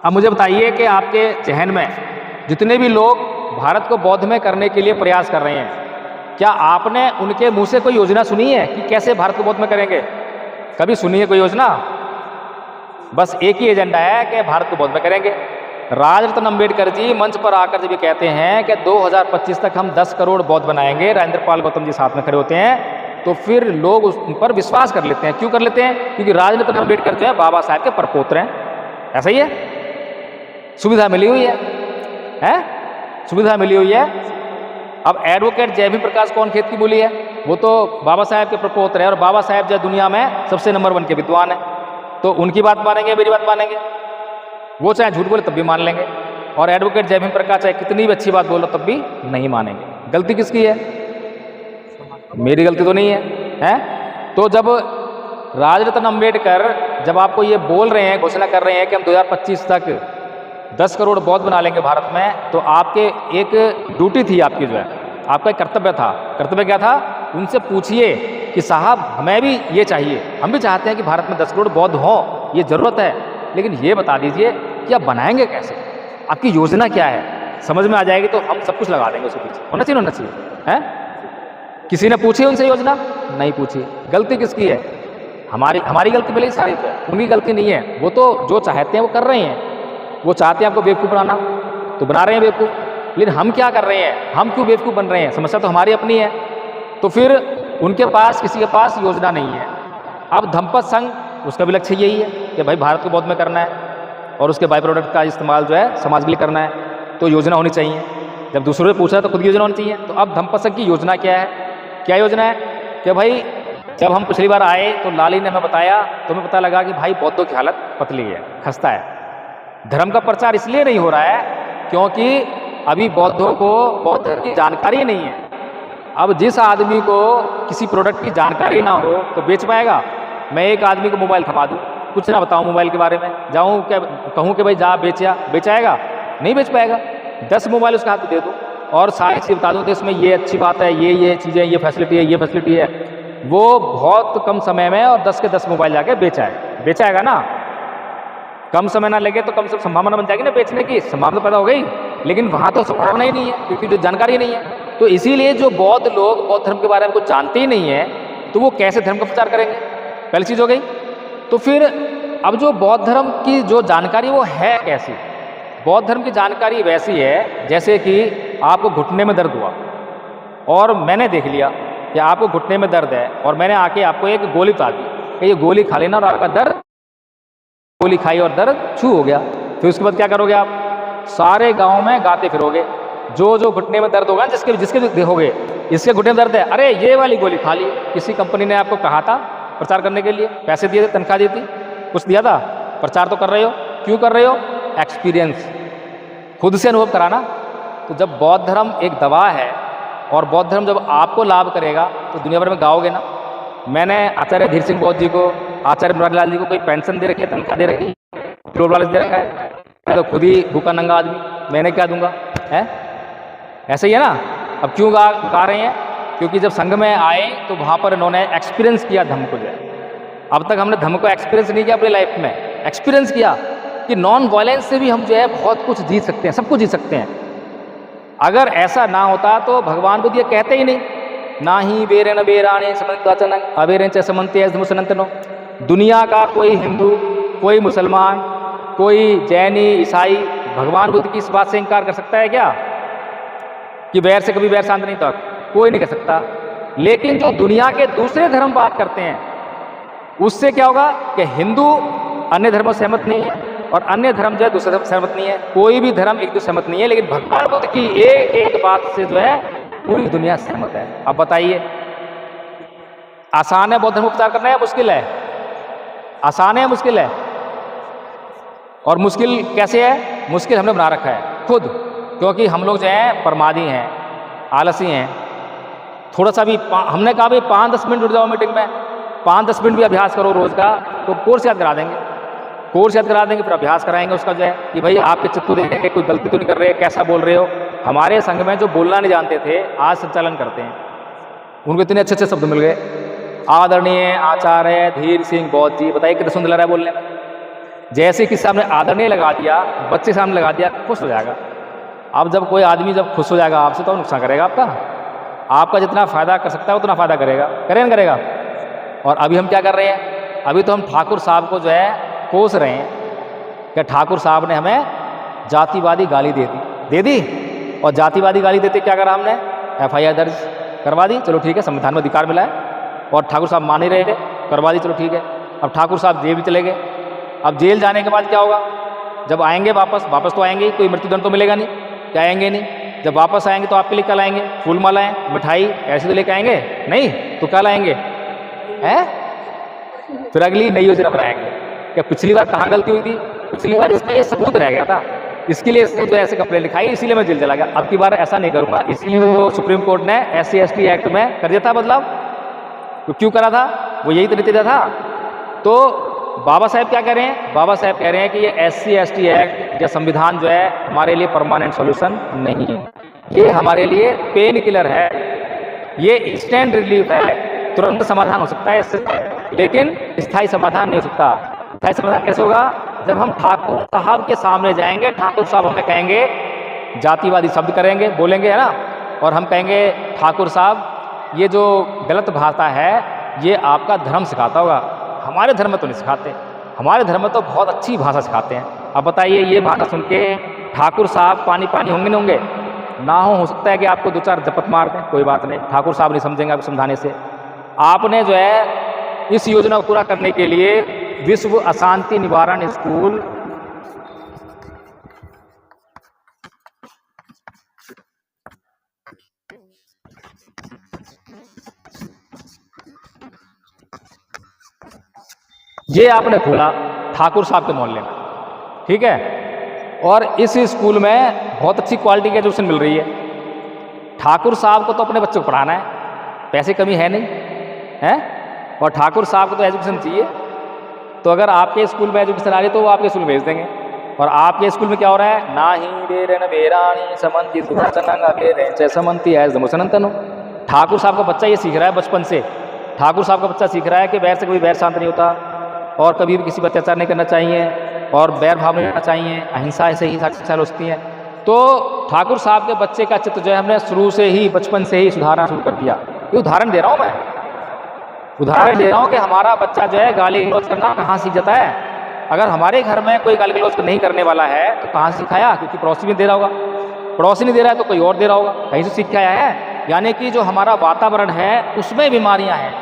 [SPEAKER 1] अब मुझे बताइए कि आपके जहन में जितने भी लोग भारत को बौद्ध में करने के लिए प्रयास कर रहे हैं, क्या आपने उनके मुंह से कोई योजना सुनी है कि कैसे भारत को बौद्ध में करेंगे? कभी सुनी है कोई योजना? बस एक ही एजेंडा है कि भारत को बौद्ध में करेंगे। राजरत्न अम्बेडकर जी मंच पर आकर जब ये कहते हैं कि 2025 तक हम 10 करोड़ बौद्ध बनाएंगे, राजेंद्र पाल गौतम जी साथ में खड़े होते हैं, तो फिर लोग उन पर विश्वास कर लेते हैं। क्यों कर लेते हैं? क्योंकि राजरत्न अम्बेडकर जो है बाबा साहब के परपोत्र हैं। ऐसा ही है, सुविधा मिली हुई है, सुविधा मिली हुई है। अब एडवोकेट जय भीम प्रकाश कौन खेत की बोली है? वो तो बाबा साहब के प्रपोत्र है, और बाबा साहब जो दुनिया में सबसे नंबर 1 के विद्वान है। तो उनकी बात मानेंगे, मेरी बात मानेंगे? वो चाहे झूठ बोले तब भी मान लेंगे, और एडवोकेट जय भीम प्रकाश चाहे कितनी भी अच्छी बात बोलो तब भी नहीं मानेंगे। गलती किसकी है? मेरी गलती तो नहीं है, हैं? तो जब राजरत्न अंबेडकर जब आपको ये बोल रहे हैं, घोषणा कर रहे हैं कि हम 2025 तक 10 करोड़ बौद्ध बना लेंगे भारत में, तो आपके एक ड्यूटी थी आपकी जो है, आपका एक कर्तव्य था। कर्तव्य क्या था? उनसे पूछिए कि साहब हमें भी ये चाहिए, हम भी चाहते हैं कि भारत में 10 करोड़ बौद्ध हों, ये ज़रूरत है, लेकिन ये बता दीजिए कि आप बनाएंगे कैसे, आपकी योजना क्या है। समझ में आ जाएगी तो हम सब कुछ लगा देंगे उसके पीछे। होना चाहिए है? किसी ने पूछी उनसे योजना? नहीं पूछी। गलती किसकी है? हमारी गलती भले ही सारी है, उनकी गलती नहीं है। वो तो जो चाहते हैं वो कर रहे हैं। वो चाहते हैं आपको बेवकूफ़ बनाना तो बना रहे हैं बेवकूफ़, लेकिन हम क्या कर रहे हैं? हम क्यों बेवकूफ़ बन रहे हैं? समस्या तो हमारी अपनी है। तो फिर उनके पास, किसी के पास योजना नहीं है। अब धम्मपद संघ, उसका भी लक्ष्य यही है कि भाई भारत को बौद्ध में करना है और उसके बाई प्रोडक्ट का इस्तेमाल जो है समाज के लिए करना है, तो योजना होनी चाहिए। जब दूसरों से पूछा तो खुद की योजना होनी चाहिए। तो अब धम्मपद संघ की योजना क्या है? क्या योजना है कि भाई जब हम पिछली बार आए तो लाली ने हमें बताया, तो हमें पता लगा कि भाई बौद्धों की हालत पतली है, खस्ता है। धर्म का प्रचार इसलिए नहीं हो रहा है क्योंकि अभी बौद्धों को बौद्ध धर्म की जानकारी नहीं है। अब जिस आदमी को किसी प्रोडक्ट की जानकारी ना हो तो बेच पाएगा? मैं एक आदमी को मोबाइल थमा दूँ, कुछ ना बताऊँ मोबाइल के बारे में, जाऊँ क्या कहूँ कि भाई जा बेचाएगा? नहीं बेच पाएगा। 10 मोबाइल उसके हाथ में दे दूँ और सारी चीज़ बता दूँ तो इसमें ये अच्छी बात है, ये चीज़ें, ये फैसिलिटी है, वो बहुत कम समय में और 10 के 10 मोबाइल जाके बेचाएगा ना। कम समय ना लगे तो कम से कम संभावना बन जाएगी ना बेचने की, संभावना पैदा हो गई। लेकिन वहाँ तो संभावना ही नहीं है क्योंकि जो जानकारी नहीं है। तो इसीलिए जो बौद्ध लोग बौद्ध धर्म के बारे में कुछ जानते ही नहीं है तो वो कैसे धर्म का प्रचार करेंगे? पहली चीज़ हो गई। तो फिर अब जो बौद्ध धर्म की जो जानकारी वो है कैसी? बौद्ध धर्म की जानकारी वैसी है जैसे कि आपको घुटने में दर्द हुआ और मैंने देख लिया कि आपको घुटने में दर्द है और मैंने आके आपको एक गोली बता दी कि ये गोली खा लेना और आपका दर्द, गोली खाई और दर्द छू हो गया। फिर उसके बाद क्या करोगे आप? सारे गांव में गाते फिरोगे, जो घुटने में दर्द होगा, जिसके देखोगे इसके घुटने में दर्द है, अरे ये वाली गोली खा ली। किसी कंपनी ने आपको कहा था प्रचार करने के लिए, पैसे दिए थे, तनख्वाह दी थी, कुछ दिया था? प्रचार तो कर रहे हो। क्यों कर रहे हो? एक्सपीरियंस, खुद से अनुभव कराना। तो जब बौद्ध धर्म एक दवा है और बौद्ध धर्म जब आपको लाभ करेगा तो दुनिया भर में गाओगे ना। मैंने आचार्य धीर सिंह बौद्ध जी को, आचार्य मुरारी लाल जी को कोई पेंशन दे रखी है, तनख्वाह दे रखी है, पेट्रोल वाले दे रखा है? मैं तो खुद ही भूखा नंगा आदमी, मैंने क्या दूंगा? है ऐसे ही है ना। अब क्यों गा रहे हैं? क्योंकि जब संघ में आए तो वहाँ पर इन्होंने एक्सपीरियंस किया धर्म को जो है। अब तक हमने धर्म को एक्सपीरियंस नहीं किया अपनी लाइफ में, एक्सपीरियंस किया कि नॉन वायलेंस से भी हम जो है बहुत कुछ जीत सकते हैं, सब कुछ जीत सकते हैं। अगर ऐसा ना होता तो भगवान बुद्ध ये कहते ही नहीं, ना ही बेरे न बेराने समन्ताचन अबेरे च समन्ते मुसनंतनो। दुनिया का कोई हिंदू, कोई मुसलमान, कोई जैनी, ईसाई भगवान बुद्ध की इस बात से इनकार कर सकता है क्या कि वैर से कभी वैर शांत नहीं? तक कोई नहीं कर सकता। लेकिन जो दुनिया के दूसरे धर्म बात करते हैं उससे क्या होगा कि हिंदू अन्य धर्मों से सहमत नहीं है और अन्य धर्म जो है दूसरे धर्म सहमत नहीं है, कोई भी धर्म एक दूसरे सहमत नहीं है। लेकिन भगवान बुद्ध की एक बात से जो है पूरी दुनिया सहमत है। अब बताइए, आसान है बौद्ध धर्म प्रचार करना या मुश्किल है? आसान है, मुश्किल है? और मुश्किल कैसे है? मुश्किल हमने बना रखा है खुद, क्योंकि हम लोग जो हैं प्रमादी हैं, आलसी हैं। थोड़ा सा भी हमने कहा भाई 5-10 मिनट जुड़ जाओ मीटिंग में, 5-10 मिनट भी अभ्यास करो रोज का, तो कोर्स याद करा देंगे, फिर अभ्यास कराएंगे उसका जो है कि भाई आपके चित्तू देखेंगे कोई गलती तो नहीं कर रहे, कैसा बोल रहे हो। हमारे संघ में जो बोलना नहीं जानते थे आज संचालन करते हैं, उनको इतने अच्छे अच्छे शब्द मिल गए। आदरणीय आचार्य धीर सिंह बौद्ध जी, बताइए कितना सुंदर लग रहा है बोलने में। जैसे कि सामने आदरणीय लगा दिया, बच्चे सामने लगा दिया, खुश हो जाएगा। अब जब कोई आदमी जब खुश हो जाएगा आपसे तो नुकसान करेगा आपका जितना फ़ायदा कर सकता है उतना फ़ायदा करेगा। और अभी हम क्या कर रहे हैं? अभी तो हम ठाकुर साहब को जो है कोस रहे हैं कि ठाकुर साहब ने हमें जातिवादी गाली दे दी और जातिवादी गाली देते क्या करा हमने? FIR दर्ज करवा दी। चलो ठीक है, संविधान में अधिकार मिला है और ठाकुर साहब मान ही रहे थे, करवा दी, चलो ठीक है। अब ठाकुर साहब जेल भी चले गए। अब जेल जाने के बाद क्या होगा? जब आएंगे वापस तो आएंगे, कोई मृत्युदंड तो मिलेगा नहीं, क्या आएंगे नहीं। जब वापस आएंगे तो आपके लिए क्या लाएंगे? फूल मालाएं, मिठाई ऐसे तो लेके आएंगे नहीं, तो क्या लाएंगे? हैं? फिर अगली नई योजना बनाएंगे। क्या पिछली बार कहाँ गलती हुई थी? पिछली बार इसमें ये सबूत रह गया था, इसके लिए इसने तो ऐसे कंप्लेंट लिखाई, इसीलिए मैं जेल चला गया। अब की बार ऐसा नहीं करूँगा, इसलिए वो सुप्रीम कोर्ट ने SC ST एक्ट में कर दिया था बदलाव। तो क्यों करा था? वो यही तो नतीजा था तो बाबा साहेब क्या कह रहे हैं? बाबा साहेब कह रहे हैं कि ये SC/ST एक्ट या संविधान जो है हमारे लिए परमानेंट सॉल्यूशन नहीं है, ये हमारे लिए पेन किलर है, ये इंस्टेंट रिलीफ है, तुरंत समाधान हो सकता है इससे, लेकिन स्थायी समाधान नहीं हो सकता। स्थायी समाधान कैसे होगा? जब हम ठाकुर साहब के सामने जाएंगे, ठाकुर साहब हमें कहेंगे, जातिवादी शब्द करेंगे, बोलेंगे, है ना, और हम कहेंगे ठाकुर साहब ये जो गलत भाषा है ये आपका धर्म सिखाता होगा, हमारे धर्म में तो नहीं सिखाते, हमारे धर्म में तो बहुत अच्छी भाषा सिखाते हैं। अब बताइए ये भाषा सुन के ठाकुर साहब पानी पानी होंगे नहीं होंगे? ना हो सकता है कि आपको 2-4 झपट मार दें, कोई बात नहीं, ठाकुर साहब नहीं समझेंगे आपको समझाने से। आपने जो है इस योजना को पूरा करने के लिए विश्व अशांति निवारण स्कूल ये आपने खोला ठाकुर साहब के मोहल्ले में, ठीक है, और इस स्कूल में बहुत अच्छी क्वालिटी की एजुकेशन मिल रही है। ठाकुर साहब को तो अपने बच्चों को पढ़ाना है, पैसे कमी है नहीं है, और ठाकुर साहब को तो एजुकेशन चाहिए। तो अगर आपके स्कूल में एजुकेशन आ रही है तो वो आपके स्कूल में भेज देंगे। और आपके स्कूल में क्या हो रहा है? ना ही बेरन बेरानी समंती समंती है। ठाकुर साहब का बच्चा ये सीख रहा है बचपन से, ठाकुर साहब का बच्चा सीख रहा है कि वैर से कभी वैर शांत नहीं होता, और कभी भी किसी पर अत्याचार नहीं करना चाहिए, और बैर भाव नहीं करना चाहिए, अहिंसा ऐसे ही शिक्षा होती है। तो ठाकुर साहब के बच्चे का चित्र जो है हमने शुरू से ही, बचपन से ही सुधारना शुरू कर दिया। ये उदाहरण दे रहा हूँ मैं, उदाहरण दे रहा हूँ कि हमारा बच्चा जो है गाली गलौज करना कहाँ सीख जाता है। अगर हमारे घर में कोई गाली गलौज नहीं करने वाला है तो कहाँ सिखाया? क्योंकि पड़ोसी भी दे रहा होगा, पड़ोसी नहीं दे रहा है तो कोई और दे रहा होगा, कहीं से सीख के आया है। यानी कि जो हमारा वातावरण है उसमें बीमारियां हैं,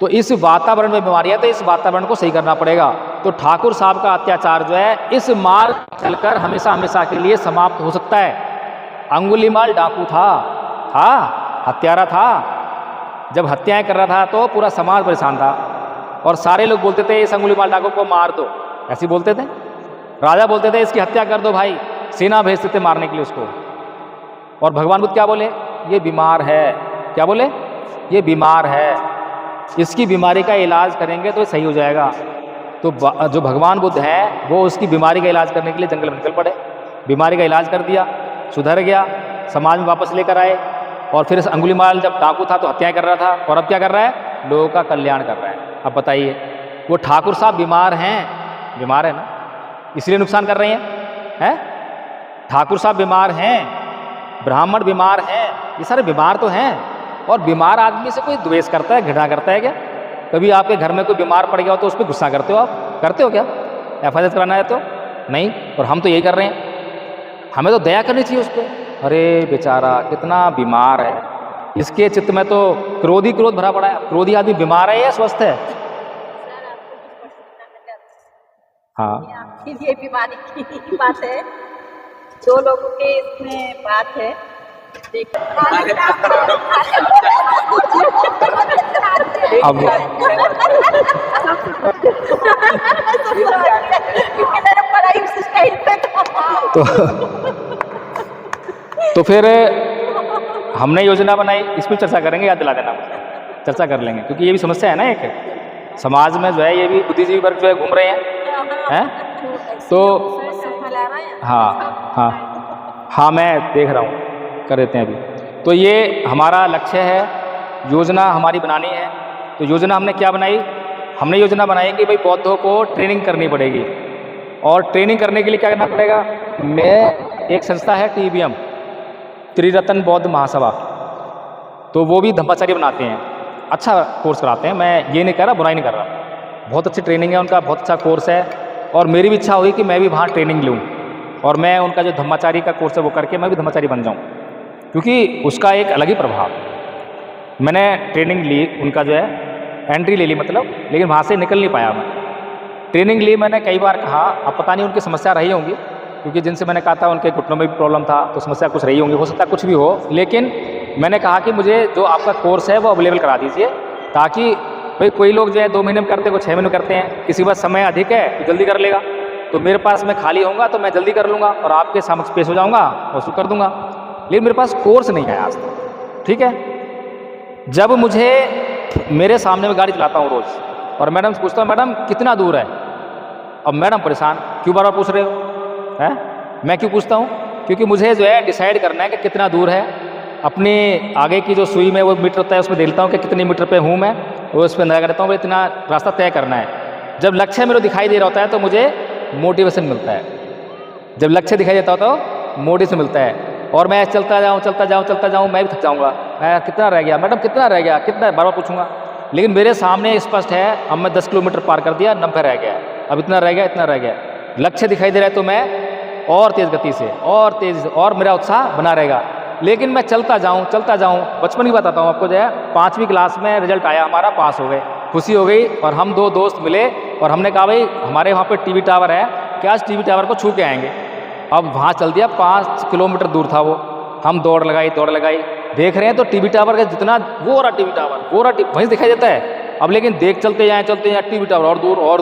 [SPEAKER 1] तो इस वातावरण में बीमारियां, तो इस वातावरण को सही करना पड़ेगा। तो ठाकुर साहब का अत्याचार जो है इस मार्ग चलकर हमेशा हमेशा के लिए समाप्त हो सकता है। अंगुलीमाल डाकू था, हत्यारा था, जब हत्याएं कर रहा था तो पूरा समाज परेशान था, और सारे लोग बोलते थे इस अंगुलीमाल डाकू को मार दो, ऐसे बोलते थे। राजा बोलते थे इसकी हत्या कर दो भाई, सेना भेजते थे मारने के लिए उसको। और भगवान बुद्ध क्या बोले? ये बीमार है। क्या बोले? ये बीमार है, इसकी बीमारी का इलाज करेंगे तो सही हो जाएगा। तो जो भगवान बुद्ध हैं वो उसकी बीमारी का इलाज करने के लिए जंगल में निकल पड़े, बीमारी का इलाज कर दिया, सुधर गया, समाज में वापस लेकर आए। और फिर अंगुलीमाल जब डाकू था तो हत्याएं कर रहा था, और अब क्या कर रहा है? लोगों का कल्याण कर रहा है। अब बताइए, वो ठाकुर साहब बीमार हैं, बीमार है ना, इसलिए नुकसान कर रहे हैं? ठाकुर साहब बीमार हैं, ब्राह्मण बीमार हैं, ये सारे बीमार तो हैं। और बीमार आदमी से कोई द्वेष करता है, घृणा करता है क्या? कभी आपके घर में कोई बीमार पड़ गया हो तो उस पर गुस्सा करते हो? आप करते हो क्या? FIR कराना है तो नहीं, और हम तो यही कर रहे हैं। हमें तो दया करनी चाहिए उस पर। अरे बेचारा कितना बीमार है, इसके चित्त में तो क्रोध ही क्रोध भरा पड़ा है। क्रोधी आदमी बीमार है या स्वस्थ है? हाँ,
[SPEAKER 3] आपकी ये बीमारी की बात है, जो लोगों के इसमें बात है।
[SPEAKER 1] अब तो फिर हमने योजना बनाई, इस पर चर्चा करेंगे, याद दिला देना, चर्चा कर लेंगे, क्योंकि ये भी समस्या है ना एक समाज में, जो है ये भी बुद्धिजीवी वर्ग जो है घूम रहे हैं। तो हाँ मैं देख रहा हूँ, कर देते हैं अभी। तो ये हमारा लक्ष्य है, योजना हमारी बनानी है। तो योजना हमने क्या बनाई? हमने योजना बनाई कि भाई बौद्धों को ट्रेनिंग करनी पड़ेगी, और ट्रेनिंग करने के लिए क्या करना पड़ेगा? मैं एक संस्था है TBM, त्रिरत्न बौद्ध महासभा, तो वो भी धम्माचार्य बनाते हैं, अच्छा कोर्स कराते हैं। मैं ये नहीं कह रहा, बुराई नहीं कर रहा, बहुत अच्छी ट्रेनिंग है उनका, बहुत अच्छा कोर्स है। और मेरी भी इच्छा हुई कि मैं भी वहाँ ट्रेनिंग लूँ, और मैं उनका जो धम्माचारी का कोर्स है वो करके मैं भी धम्माचारी बन जाऊँ, क्योंकि उसका एक अलग ही प्रभाव। मैंने ट्रेनिंग ली, उनका जो है एंट्री ले ली मतलब, लेकिन वहाँ से निकल नहीं पाया मैं। ट्रेनिंग ली, मैंने कई बार कहा, अब पता नहीं उनकी समस्या रही होंगी, क्योंकि जिनसे मैंने कहा था उनके घुटनों में भी प्रॉब्लम था, तो समस्या कुछ रही होंगी, हो सकता है कुछ भी हो। लेकिन मैंने कहा कि मुझे जो आपका कोर्स है वो अवेलेबल करा दीजिए, ताकि भाई कोई लोग जो है 2 महीने में करते हैं, कोई 6 महीने में करते हैं, किसी बात समय अधिक है तो जल्दी कर लेगा, तो मेरे पास मैं खाली होऊंगा तो मैं जल्दी कर लूँगा और आपके समक्ष पेश हो जाऊँगा और शुरू कर दूँगा। लेकिन मेरे पास कोर्स नहीं है आज तक, ठीक है। जब मुझे, मेरे सामने में गाड़ी चलाता हूँ रोज़, और मैडम से पूछता हूँ मैडम कितना दूर है, अब मैडम परेशान, क्यों बार बार पूछ रहे हो हैं? मैं क्यों पूछता हूँ? क्योंकि मुझे जो है डिसाइड करना है कि कितना दूर है। अपने आगे की जो सुई में वो मीटर होता है उसमें देखता हूँ कि कितने मीटर पे हूँ मैं, वो उस पर अंदाजा करता हूँ कि इतना रास्ता तय करना है। जब लक्ष्य मेरे को दिखाई दे रहा होता है तो मुझे मोटिवेशन मिलता है। जब लक्ष्य दिखाई देता हो तो मोटिवेशन मिलता है। और मैं चलता जाऊँ मैं भी थक जाऊँगा, मैं कितना रह गया मैडम, कितना रह गया, कितना, बार बार पूछूंगा। लेकिन मेरे सामने स्पष्ट है, अब मैं 10 किलोमीटर पार कर दिया, 90 रह गया, अब इतना रह गया, इतना रह गया। लक्ष्य दिखाई दे रहा है तो मैं और तेज़ गति से और तेज़ और मेरा उत्साह बना रहेगा। लेकिन मैं चलता जाऊँ। बचपन की बताता हूँ आपको, जो है 5वीं क्लास में रिजल्ट आया हमारा, पास हो गए, खुशी हो गई। और हम 2 दोस्त मिले और हमने कहा भाई हमारे वहाँ पे टीवी टावर है, क्या आज टीवी टावर को छू के आएंगे। अब वहाँ चल दिया, 5 किलोमीटर दूर था वो। हम दौड़ लगाई, देख रहे हैं तो टीवी टावर का जितना वो रहा टीवी टावर, वहीं दिखाई देता है। अब लेकिन देख चलते जाएँ टीवी टावर और दूर।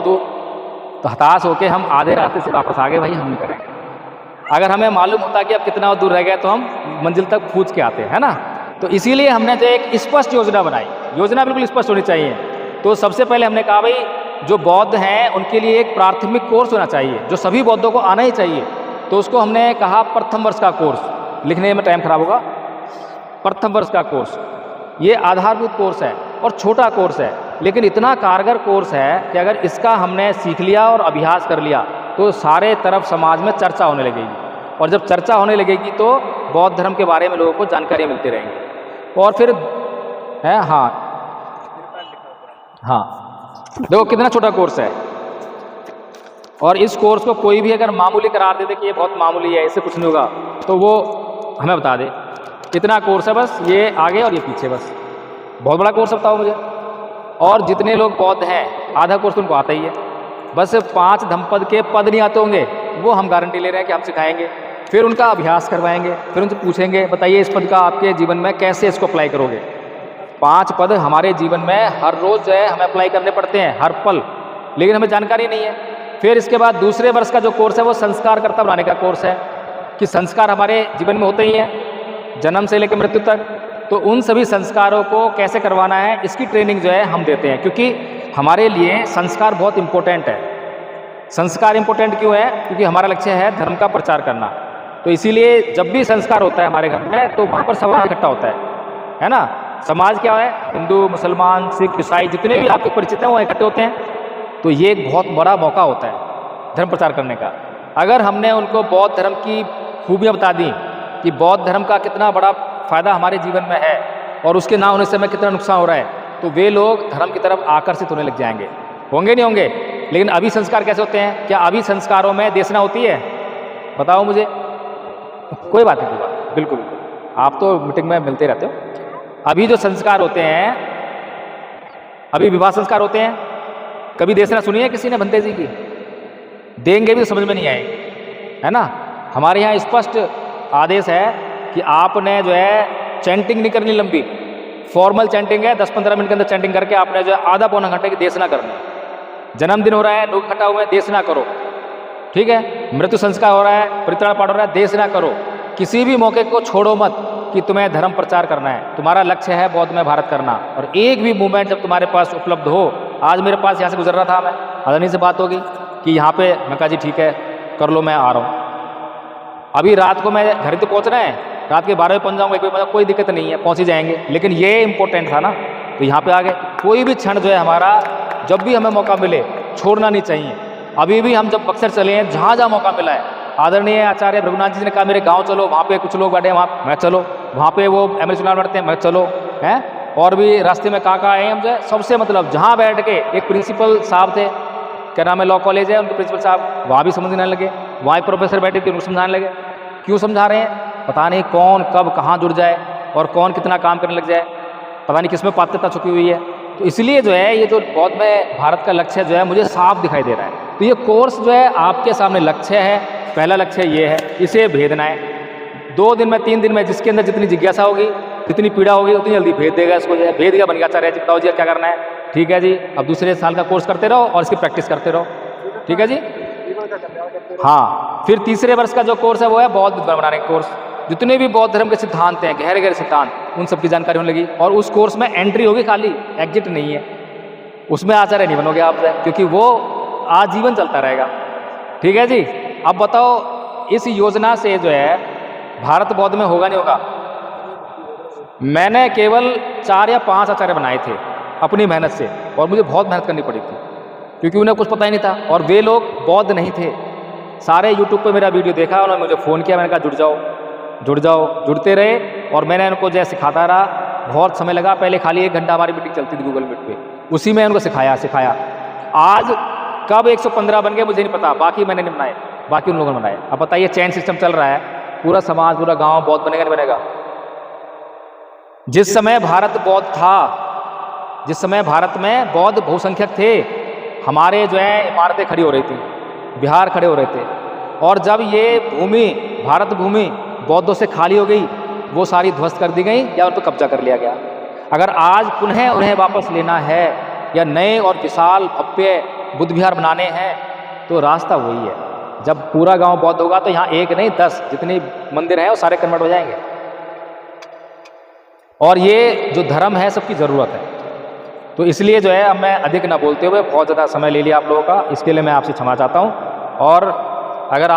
[SPEAKER 1] तो हताश होकर हम आधे रास्ते से वापस आ गए, भाई हम नहीं करेंगे। अगर हमें मालूम होता कि अब कितना दूर रह गया तो हम मंजिल तक पूछ के आते हैं ना। तो इसीलिए हमने जो एक स्पष्ट योजना बनाई, योजना बिल्कुल स्पष्ट होनी चाहिए। तो सबसे पहले हमने कहा भाई जो बौद्ध हैं उनके लिए एक प्राथमिक कोर्स होना चाहिए, जो सभी बौद्धों को आना ही चाहिए। तो उसको हमने कहा प्रथम वर्ष का कोर्स, लिखने में टाइम खराब होगा। प्रथम वर्ष का कोर्स ये आधारभूत कोर्स है और छोटा कोर्स है, लेकिन इतना कारगर कोर्स है कि अगर इसका हमने सीख लिया और अभ्यास कर लिया तो सारे तरफ समाज में चर्चा होने लगेगी। और जब चर्चा होने लगेगी तो बौद्ध धर्म के बारे में लोगों को जानकारी मिलती रहेंगी। और फिर है हाँ देखो कितना छोटा कोर्स है। और इस कोर्स को कोई भी अगर मामूली करार दे दे कि ये बहुत मामूली है, इससे कुछ नहीं होगा, तो वो हमें बता दे कितना कोर्स है, बस ये आगे और ये पीछे, बस बहुत बड़ा कोर्स बताओ मुझे। और जितने लोग बौद्ध हैं आधा कोर्स उनको आता ही है, बस 5 धम्मपद के पद नहीं आते होंगे, वो हम गारंटी ले रहे हैं कि हम सिखाएंगे। फिर उनका अभ्यास करवाएंगे, फिर उनसे पूछेंगे बताइए इस पद का आपके जीवन में कैसे इसको अप्लाई करोगे। 5 पद हमारे जीवन में हर रोज़ जो है हमें अप्लाई करने पड़ते हैं, हर पल, लेकिन हमें जानकारी नहीं है। फिर इसके बाद दूसरे वर्ष का जो कोर्स है वो संस्कारकर्ता बनाने का कोर्स है, कि संस्कार हमारे जीवन में होते ही हैं जन्म से लेकर मृत्यु तक। तो उन सभी संस्कारों को कैसे करवाना है इसकी ट्रेनिंग जो है हम देते हैं, क्योंकि हमारे लिए संस्कार बहुत इम्पोर्टेंट है। संस्कार इम्पोर्टेंट क्यों है? क्योंकि हमारा लक्ष्य है धर्म का प्रचार करना। तो इसीलिए जब भी संस्कार होता है हमारे घर में तो वहाँ पर समाज इकट्ठा होता है ना। समाज क्या है? हिंदू, मुसलमान, सिख, ईसाई, जितने भी आपके परिचित हैं वो इकट्ठे होते हैं। तो ये एक बहुत बड़ा मौका होता है धर्म प्रचार करने का। अगर हमने उनको बौद्ध धर्म की खूबियाँ बता दी कि बौद्ध धर्म का कितना बड़ा फ़ायदा हमारे जीवन में है और उसके ना होने से हमें कितना नुकसान हो रहा है, तो वे लोग धर्म की तरफ आकर्षित होने लग जाएंगे। होंगे नहीं होंगे? लेकिन अभी संस्कार कैसे होते हैं? क्या अभी संस्कारों में देशना होती है? बताओ मुझे। कोई बात नहीं, बिल्कुल बिल्कुल, आप तो मीटिंग में मिलते रहते हो। अभी जो संस्कार होते हैं, अभी विवाह संस्कार होते हैं। कभी देशना सुनी है किसी ने भंते जी की? देंगे भी तो समझ में नहीं आएगी, है ना। हमारे यहाँ स्पष्ट आदेश है कि आपने जो है चैंटिंग नहीं करनी लंबी, फॉर्मल चैंटिंग है, 10-15 मिनट के अंदर चैंटिंग करके आपने जो है आधा पौना घंटे की देशना करनी। जन्मदिन हो रहा है, लोग इकट्ठा हुए हैं, देशना करो, ठीक है। मृत्यु संस्कार हो रहा है, परित्राण पाठ हो रहा है, देशना करो। किसी भी मौके को छोड़ो मत कि तुम्हें धर्म प्रचार करना है, तुम्हारा लक्ष्य है बौद्ध में भारत करना। और एक भी मूवमेंट जब तुम्हारे पास उपलब्ध हो, आज मेरे पास यहाँ से गुजर रहा था, मैं अदनी से बात होगी कि यहाँ पे, मैं कहा जी ठीक है कर लो, मैं आ रहा हूँ। अभी रात को मैं घर तो पहुँचना है, रात के 12 बजे पहुँच जाऊँगा, 1 बजे, कोई दिक्कत नहीं है, पहुँच ही जाएंगे। लेकिन ये इंपॉर्टेंट था ना, तो यहाँ पे आ गए। कोई भी क्षण जो है हमारा, जब भी हमें मौका मिले छोड़ना नहीं चाहिए। अभी भी हम जब बक्सर चले हैं, जहाँ जहाँ मौका मिला है, आदरणीय आचार्य भृगुनाथ जी ने कहा मेरे गांव चलो, वहाँ पे कुछ लोग बैठे हैं, वहाँ मैं चलो, वहाँ पे वो एमएलए चुनाव लड़ते हैं, मैं चलो, हैं। और भी रास्ते में कहाँ आए हम जो सबसे मतलब जहाँ बैठ के, एक प्रिंसिपल साहब थे, क्या नाम है, लॉ कॉलेज है उनके प्रिंसिपल साहब, वहाँ भी समझने लगे। वहाँ एक प्रोफेसर बैठे थे, उनको समझाने लगे। क्यों समझा रहे हैं? पता नहीं कौन कब कहाँ जुड़ जाए और कौन कितना काम करने लग जाए, पता नहीं किसमें पात्रता छुपी हुई है। तो इसलिए जो है ये जो बौद्ध में भारत का लक्ष्य जो है मुझे साफ दिखाई दे रहा है। तो ये कोर्स जो है आपके सामने लक्ष्य है, पहला लक्ष्य ये है, इसे भेदना है। 2 दिन में 3 दिन में जिसके अंदर जितनी जिज्ञासा होगी, जितनी पीड़ा होगी, उतनी जल्दी भेद देगा इसको, जो है भेद गया बन गया। आचार्य जी बताओ जी क्या करना है? ठीक है जी, अब दूसरे साल का कोर्स करते रहो और इसकी प्रैक्टिस करते रहो, ठीक है जी। हाँ, फिर तीसरे वर्ष का जो कोर्स है वो है बौद्ध बनाने का कोर्स। जितने भी बौद्ध धर्म के सिद्धांत हैं, गहरे गहरे सिद्धांत, उन सब की जानकारी होने लगी। और उस कोर्स में एंट्री होगी खाली, एग्जिट नहीं है। उसमें आचार्य नहीं बनोगे आप, क्योंकि वो आजीवन चलता रहेगा। ठीक है जी। अब बताओ इस योजना से जो है भारत बौद्ध में होगा नहीं होगा? मैंने केवल 4 या 5 आचार्य बनाए थे अपनी मेहनत से, और मुझे बहुत मेहनत करनी पड़ी थी क्योंकि उन्हें कुछ पता ही नहीं था, और वे लोग बौद्ध नहीं थे। सारे यूट्यूब पे मेरा वीडियो देखा, उन्होंने मुझे फ़ोन किया, मैंने कहा जुड़ जाओ जुड़ जाओ, जुड़ते रहे, और मैंने उनको जो है सिखाता रहा। बहुत समय लगा, पहले खाली 1 घंटा हमारी मीटिंग चलती थी गूगल मीट पे, उसी में उनको सिखाया। आज कब 115 बन गए मुझे नहीं पता, बाकी मैंने नहीं बनाए, बाकी उन लोगों ने बनाए। अब बताइए चैन सिस्टम चल रहा है, पूरा समाज पूरा गाँव बौद्ध बनेगा नहीं बनेगा? जिस समय भारत बौद्ध था, जिस समय भारत में बौद्ध बहुसंख्यक थे, हमारे जो है इमारतें खड़ी हो रही थी, बिहार खड़े हो रहे थे, और जब ये भूमि भारत भूमि बौद्धों से खाली हो गई, वो सारी ध्वस्त कर दी गई या उन पर कब्जा कर लिया गया। अगर आज पुनः उन्हें वापस लेना है या नए और विशाल भव्य बुद्ध विहार बनाने हैं, तो रास्ता वही है। जब पूरा गांव बौद्ध होगा तो यहाँ 1 नहीं 10 जितने मंदिर हैं वो सारे कन्वर्ट हो जाएंगे। और ये जो धर्म है सबकी ज़रूरत है। तो इसलिए जो है अब मैं अधिक ना बोलते हुए, बहुत ज़्यादा समय ले लिया आप लोगों का, इसके लिए मैं आपसे क्षमा चाहता हूँ। और अगर